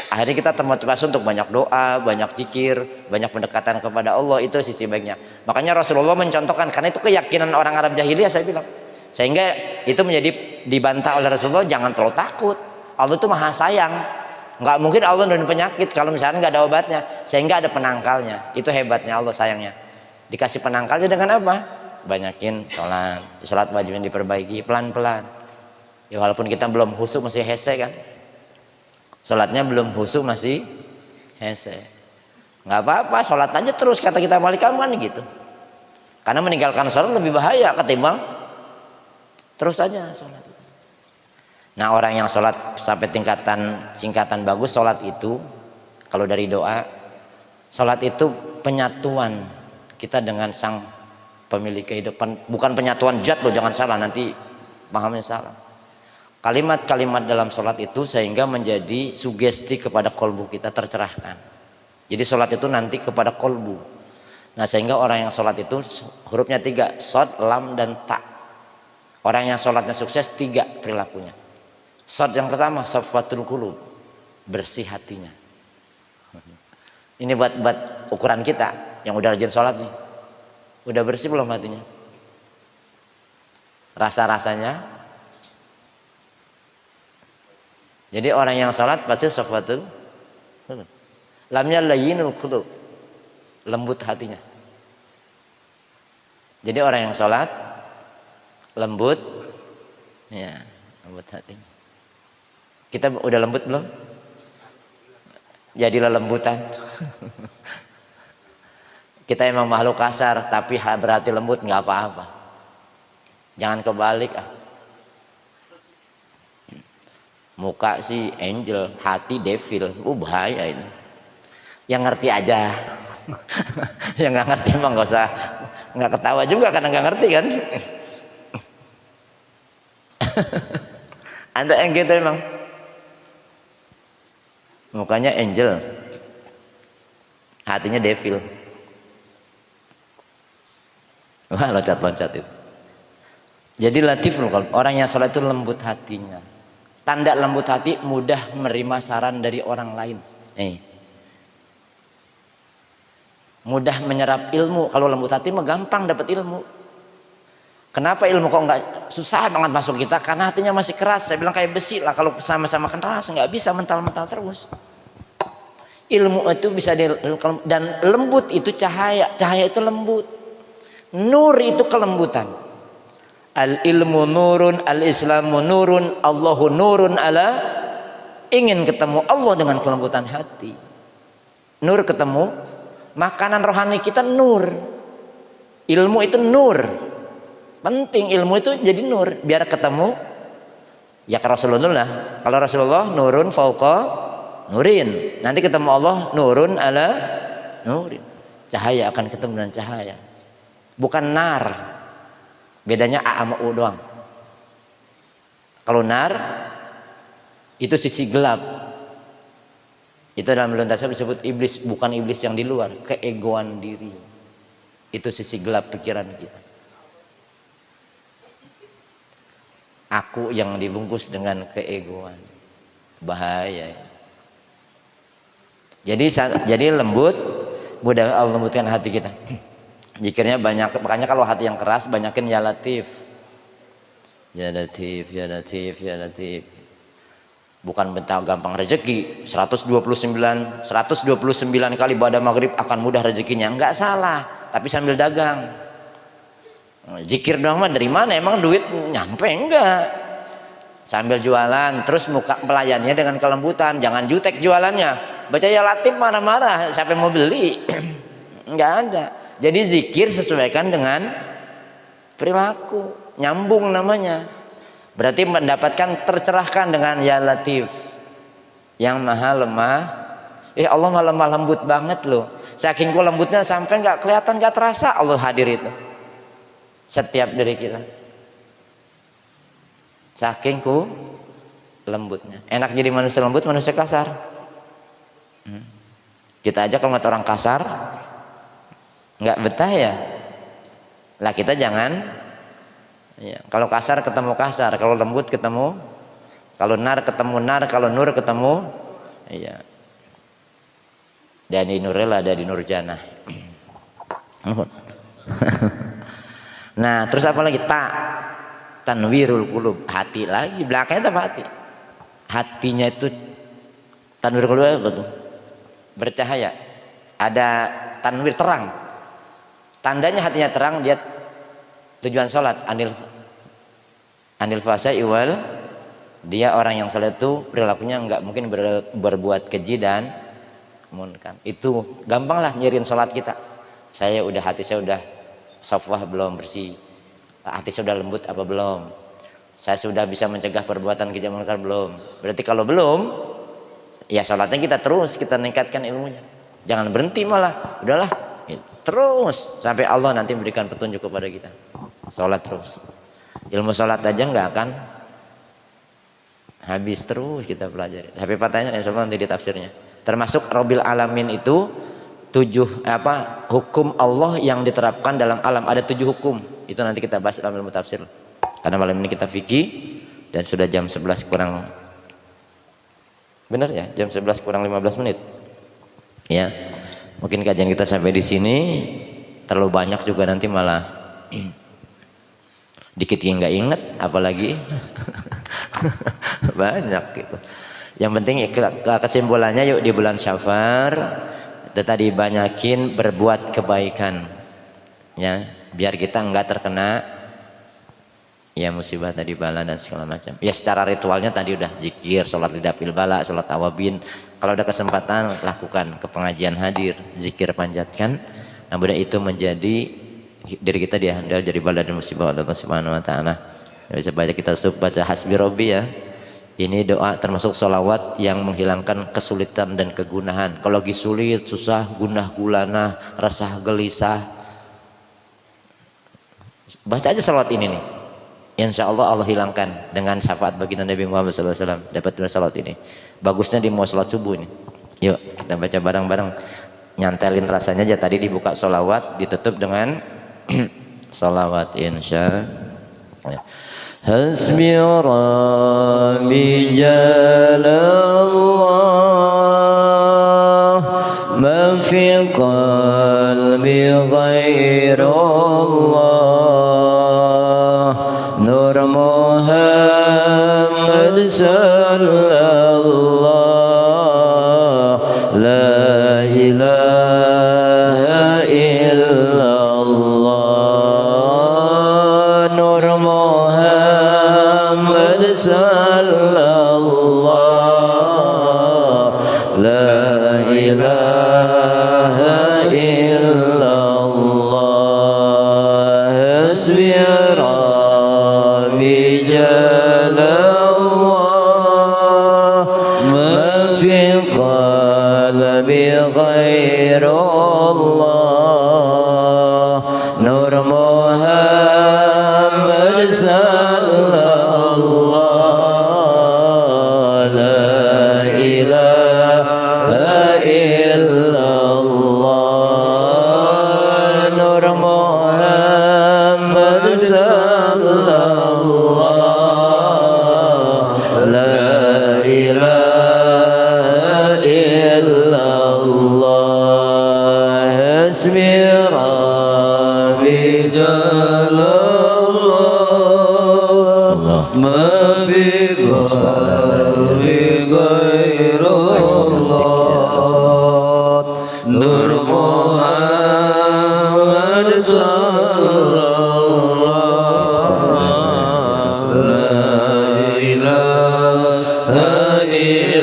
B: Akhirnya kita termotivasi untuk banyak doa, banyak zikir, banyak pendekatan kepada Allah, itu sisi baiknya. Makanya Rasulullah mencontohkan, karena itu keyakinan orang Arab jahiliyah saya bilang. Sehingga itu menjadi dibantah oleh Rasulullah, jangan terlalu takut. Allah itu maha sayang. Nggak mungkin Allah nurunin penyakit kalau misalnya nggak ada obatnya, sehingga ada penangkalnya. Itu hebatnya Allah sayangnya. Dikasih penangkalnya dengan apa? Banyakin sholat. Sholat wajibnya diperbaiki pelan-pelan. Ya walaupun kita belum khusyuk masih hese kan. Sholatnya belum khusyuk masih hese. Nggak apa-apa, sholat aja terus kata kita Malik kan gitu. Karena meninggalkan sholat lebih bahaya ketimbang terus aja sholat. Nah orang yang sholat sampai singkatan bagus, sholat itu kalau dari doa, sholat itu penyatuan kita dengan sang pemilik kehidupan. Bukan penyatuan zat loh, jangan salah, nanti pahamnya salah. Kalimat-kalimat dalam sholat itu sehingga menjadi sugesti kepada kolbu kita tercerahkan. Jadi sholat itu nanti kepada kolbu. Nah sehingga orang yang sholat itu hurufnya 3, shod, lam, dan ta. Orang yang sholatnya sukses 3 perilakunya. Shod yang pertama, safwatul qulub, bersih hatinya. Ini buat ukuran kita yang udah rajin sholat nih. Udah bersih belum hatinya? Rasa-rasanya. Jadi orang yang sholat pasti safwatul qulub. Lamnya layyinul qulub, lembut hatinya. Jadi orang yang sholat lembut, ya lembut hatinya. Kita udah lembut belum? Jadilah lembutan. Kita emang makhluk kasar, tapi berarti lembut nggak apa-apa. Jangan kebalik ah. Muka si angel, hati devil, bahaya itu. Yang ngerti aja. Yang nggak ngerti emang nggak usah, nggak ketawa juga karena nggak ngerti kan. Ada yang gitu emang. Mukanya angel, hatinya devil. Wah loncat-loncat itu. Jadi latiful qalb, orang yang sholat itu lembut hatinya. Tanda lembut hati, mudah menerima saran dari orang lain. Nih, mudah menyerap ilmu. Kalau lembut hati mah gampang dapat ilmu. Kenapa ilmu kok nggak susah banget masuk kita? Karena hatinya masih keras. Saya bilang kayak besi lah, kalau sama-sama keras nggak bisa mental-mental terus. Ilmu itu bisa dan lembut itu cahaya. Cahaya itu lembut. Nur itu kelembutan. Al ilmu nurun, al islamu nurun, Allahu nurun ala. Ingin ketemu Allah dengan kelembutan hati. Nur ketemu, makanan rohani kita nur. Ilmu itu nur. Penting ilmu itu jadi nur, biar ketemu ya ke Rasulullah. Kalau Rasulullah nurun fauqa nurin. Nanti ketemu Allah nurun ala nurin. Cahaya akan ketemu dengan cahaya. Bukan nar. Bedanya A sama U doang. Kalau nar itu sisi gelap. Itu dalam ilmu tasawuf disebut iblis, bukan iblis yang di luar, keegoan diri. Itu sisi gelap pikiran kita. Aku yang dibungkus dengan keegoan. Bahaya. Jadi lembut, mudah Allah lembutkan hati kita. Zikirnya banyak, makanya kalau hati yang keras banyakin ya latif. Ya latif, ya latif, ya latif. Bukan bentar gampang rezeki. 129 kali ibadah maghrib akan mudah rezekinya. Enggak salah, tapi sambil dagang. Zikir doang mah dari mana? Emang duit nyampe enggak? Sambil jualan, terus muka pelayannya dengan kelembutan. Jangan jutek jualannya. Baca ya latif marah-marah, siapa yang mau beli? Enggak ada. Jadi zikir sesuaikan dengan perilaku, nyambung namanya. Berarti mendapatkan tercerahkan dengan ya latif, yang maha lemah. Allah maha lemah lembut banget loh. Saking lembutnya sampai nggak kelihatan, nggak terasa Allah hadir itu setiap diri kita. Saking lembutnya. Enak jadi manusia lembut, manusia kasar. Kita aja kalau ngeliat orang kasar nggak betah ya. Lah kita jangan ya, kalau kasar ketemu kasar, kalau lembut ketemu, kalau nar ketemu nar, kalau nur ketemu iya. Dan di Nuril ada di Nurjannah. Nah terus apa lagi? Tanwirul qulub, hati lagi, belakangnya apa hati? Hatinya itu tanwirul qulub apa tuh? Bercahaya, ada tanwir terang. Tandanya hatinya terang, dia tujuan sholat anil fasai wal, dia orang yang sholat itu perilakunya nggak mungkin berbuat keji dan munkar. Itu gampang lah nyirin sholat kita. Hati saya udah safwah belum, bersih, hati saya udah lembut apa belum, saya sudah bisa mencegah perbuatan keji munkar belum. Berarti kalau belum ya sholatnya kita terus, kita meningkatkan ilmunya, jangan berhenti malah, udahlah terus sampai Allah nanti memberikan petunjuk kepada kita. Sholat terus, ilmu sholat aja nggak akan habis, terus kita pelajari. Tapi pertanyaan insya Allah nanti di tafsirnya. Termasuk Rabbil Alamin itu 7 hukum Allah yang diterapkan dalam alam. Ada 7 hukum, itu nanti kita bahas dalam ilmu tafsir. Karena malam ini kita fikih dan sudah jam 11 kurang, benar ya, jam 11 kurang 15 menit ya. Mungkin kajian kita sampai di sini, terlalu banyak juga nanti malah dikit yang nggak inget, apalagi banyak gitu. Yang penting kesimpulannya, yuk di bulan Syafar tadi banyakin berbuat kebaikan ya, biar kita nggak terkena ya musibah tadi, bala dan segala macam. Ya secara ritualnya tadi udah zikir, sholat lidah fil bala, sholat awabin. Kalau ada kesempatan lakukan, ke pengajian hadir, zikir panjatkan. Nah mudah itu menjadi diri kita dihandal dari bala dan musibah Allah Subhanahu Wa Taala. Bisa baca, kita baca hasbi robbi ya. Ini doa termasuk sholawat yang menghilangkan kesulitan dan kegunahan. Kalau lagi sulit, susah, gunah gulana, resah gelisah, baca aja sholawat ini nih. Insya Allah Allah hilangkan dengan syafaat baginda Nabi Muhammad SAW. Dapat sholawat ini. Bagusnya di mau sholat subuh nih. Yuk kita baca bareng-bareng. Nyantelin rasanya aja, tadi dibuka sholawat, ditutup dengan sholawat insya Hasbi Rabbi Jalallah, ma fi qalbi ghairullah, Nur Muhammad sallallahu, la ilaha illallah, Nur Muhammad sallallahu, la ilaha illallah. Hasbi Rabbi Jalallah, ma fi qalbi ghairullah, Nur Muhammad sallallahu, la ilaha illallah, Nur Muhammad sallallahu, la ilaha illallah. Hasbi Rabbi Jalallah, ma bi qalbi ghairullah, Nur Muhammad sallallahu, la ilaha illallah,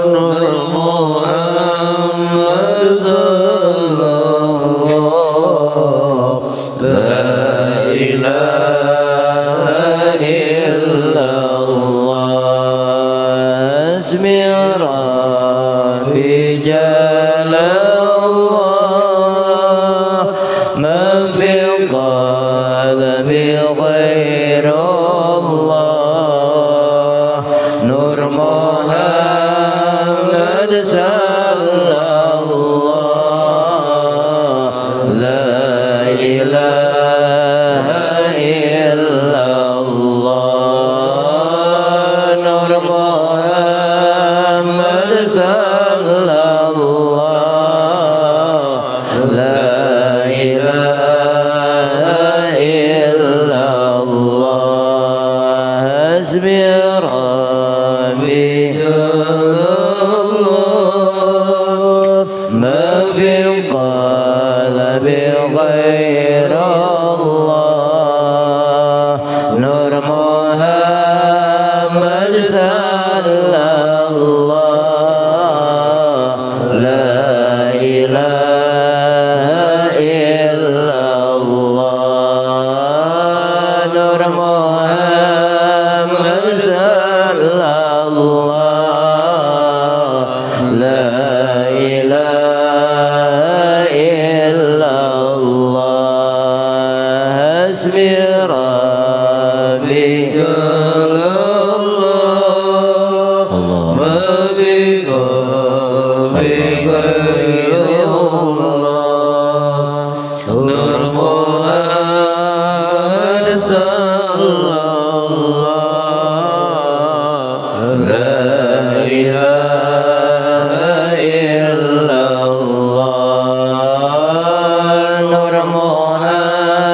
B: Nur Muhammad sallallahu, la ilaha illallah. Hasbi Rabbi Jalallah, ma fi qalbi ghairullah, Nur Muhammad sallallahu, la ilaha illallah, Nur Muhammad sallallahu, la ilaha illallah. Hasbi Rabbi Jalallah, ma fi qalbi ghairullah, Nur Muhammad sallallahu, la ilaha illallah, Nur Muhammad sallallahu, la ilaha illallah. Hasbi Rabbi Jalallah, ma bi qalbi ghairullah, Nur Muhammad sallallahu, la ilaha illallah, Nur Muhammad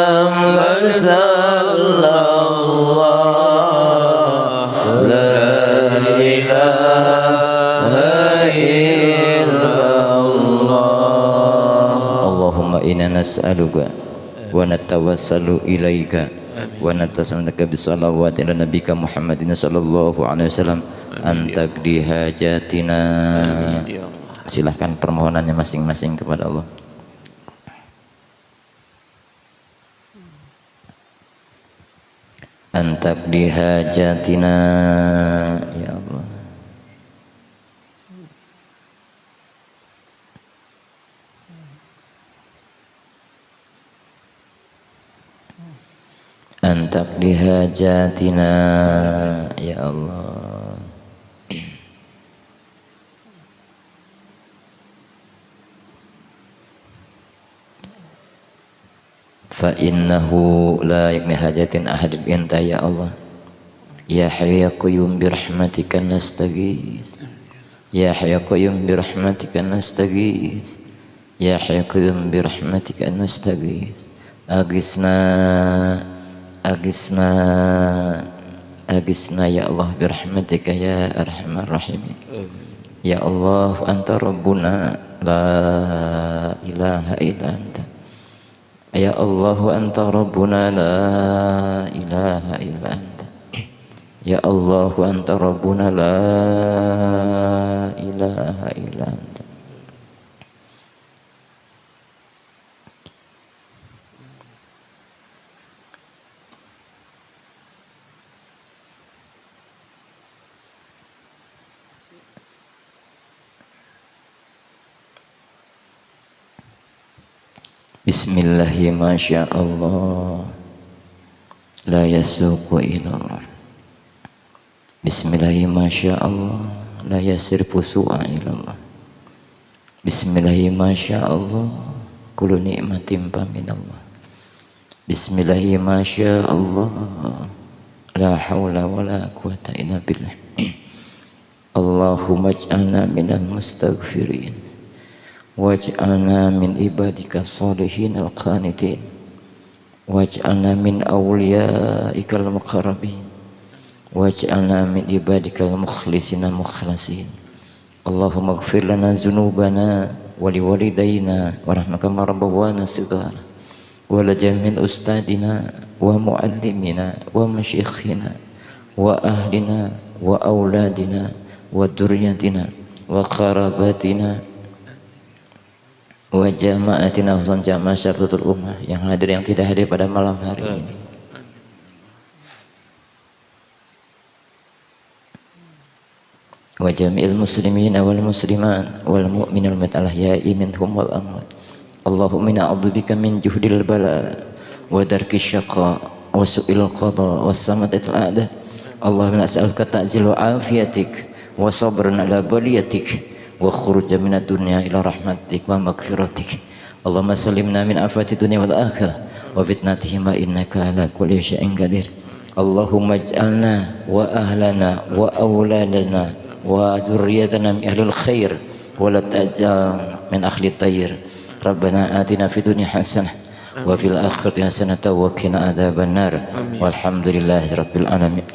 B: sallallahu, la ilaha illallah. Allahumma inna nas'aluka wa natawassalu ilaika wa natasaluka bisalawati ala nabika Muhammadin sallallahu alaihi wasallam an taqdi hajatina. Silahkan permohonannya masing-masing kepada Allah. An taqdi hajatina ya Allah. An taqdi hajatina ya Allah. fa innahu la yakni hajatin ahadin anta ya Allah. Ya Hayyu ya Qayyum bi rahmatika nastaghits. Ya Hayyu ya Qayyum bi rahmatika nastaghits. Ya Hayyu ya Qayyum bi rahmatika nastaghits. Agisna agisna agisna ya Allah bi rahmatika ya arhamar rahimin. Ya Allah anta rabbuna la ilaha illa anta. Ya Allah anta rabbuna la ilaha illa anta. Ya Allah anta rabbuna la ilaha illa anta. Bismillahi masya Allah la yasuqu ilallah. Bismillahi masya Allah la yasrifu su'a ilallah. Bismillahi masya Allah kullu ni'matin fa minallah. Bismillahi masya Allah la hawla wa la quwata illa billah. Allahumma ij'alna minal mustaghfirin waj'alna min ibadika sholihin al-qanitin waj'alna min awliyaikal muqarrabin waj'alna min ibadikal mukhlisina mukhlasin. Allahumma ighfir lana dzunubana wa liwalidayna warhamna rabbana sighara wa la jamil ustadina wa muallimina wa masyikhina wa ahlina wa auladina wa dzurriyyatina wa qarabatina wa jama'atina wa jamaah syaratul ummah yang hadir yang tidak hadir pada malam hari ini. Wa jami'il muslimin wal muslimat wal mu'minil ahya'i minhum wal amwat. Allahumma inna a'udzubika min juhdil bala wa darkis syaqa wa su'il qada wa samatatil a'da. Allahumma as'aluka ta'zil wa afiyatik wa sabran ala baliyatik wa khuruja minad dunya ila rahmatik wa maghfiratik. Allahumma salimna min afati dunya wal akhirah wa fitnatihima innaka ala kulli syai'in qadir. Allahumma ij'alna wa ahlana wa awladana wa dzurriyyatana min ahlil khair wa la taj'al min ahli tayr. Rabbana atina fid dunya hasanah wa fil akhirati hasanah wa qina adzabannar. Walhamdulillahirabbil alamin.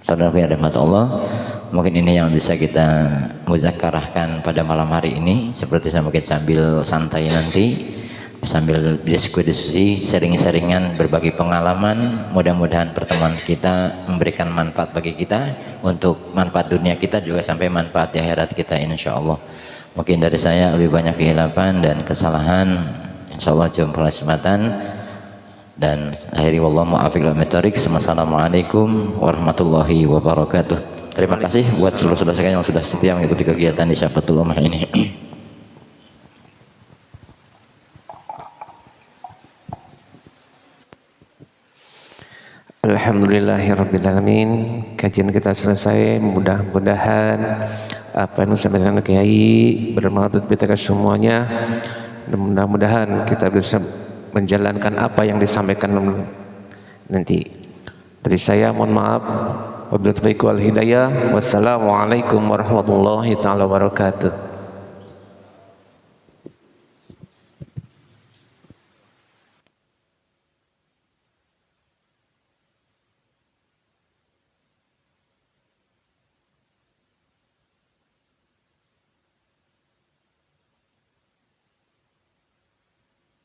B: Saudaraku yang dirahmati Allah, mungkin ini yang bisa kita muzakarahkan pada malam hari ini. Seperti saya mungkin sambil santai nanti, sambil diskusi, sharing-sharingan, berbagi pengalaman. Mudah-mudahan pertemuan kita memberikan manfaat bagi kita, untuk manfaat dunia kita juga sampai manfaat di akhirat kita insya Allah. Mungkin dari saya lebih banyak kehilapan dan kesalahan, insya Allah jumpa kesempatan. Dan akhiri wallahu muwaffiq ila aqwamit. Wassalamualaikum warahmatullahi wabarakatuh. Terima kasih buat seluruh saudara yang sudah setia mengikuti kegiatan di Syafatul Ummah ini.
A: Alhamdulillahirrabbilalamin. Kajian kita selesai. Mudah-mudahan apa yang disampaikan Kiai bermanfaat bagi kita semuanya, dan mudah-mudahan kita bisa menjalankan apa yang disampaikan nanti. Dari saya mohon maaf. Wabillahi taufiq wal hidayah. Wassalamualaikum warahmatullahi taala wabarakatuh.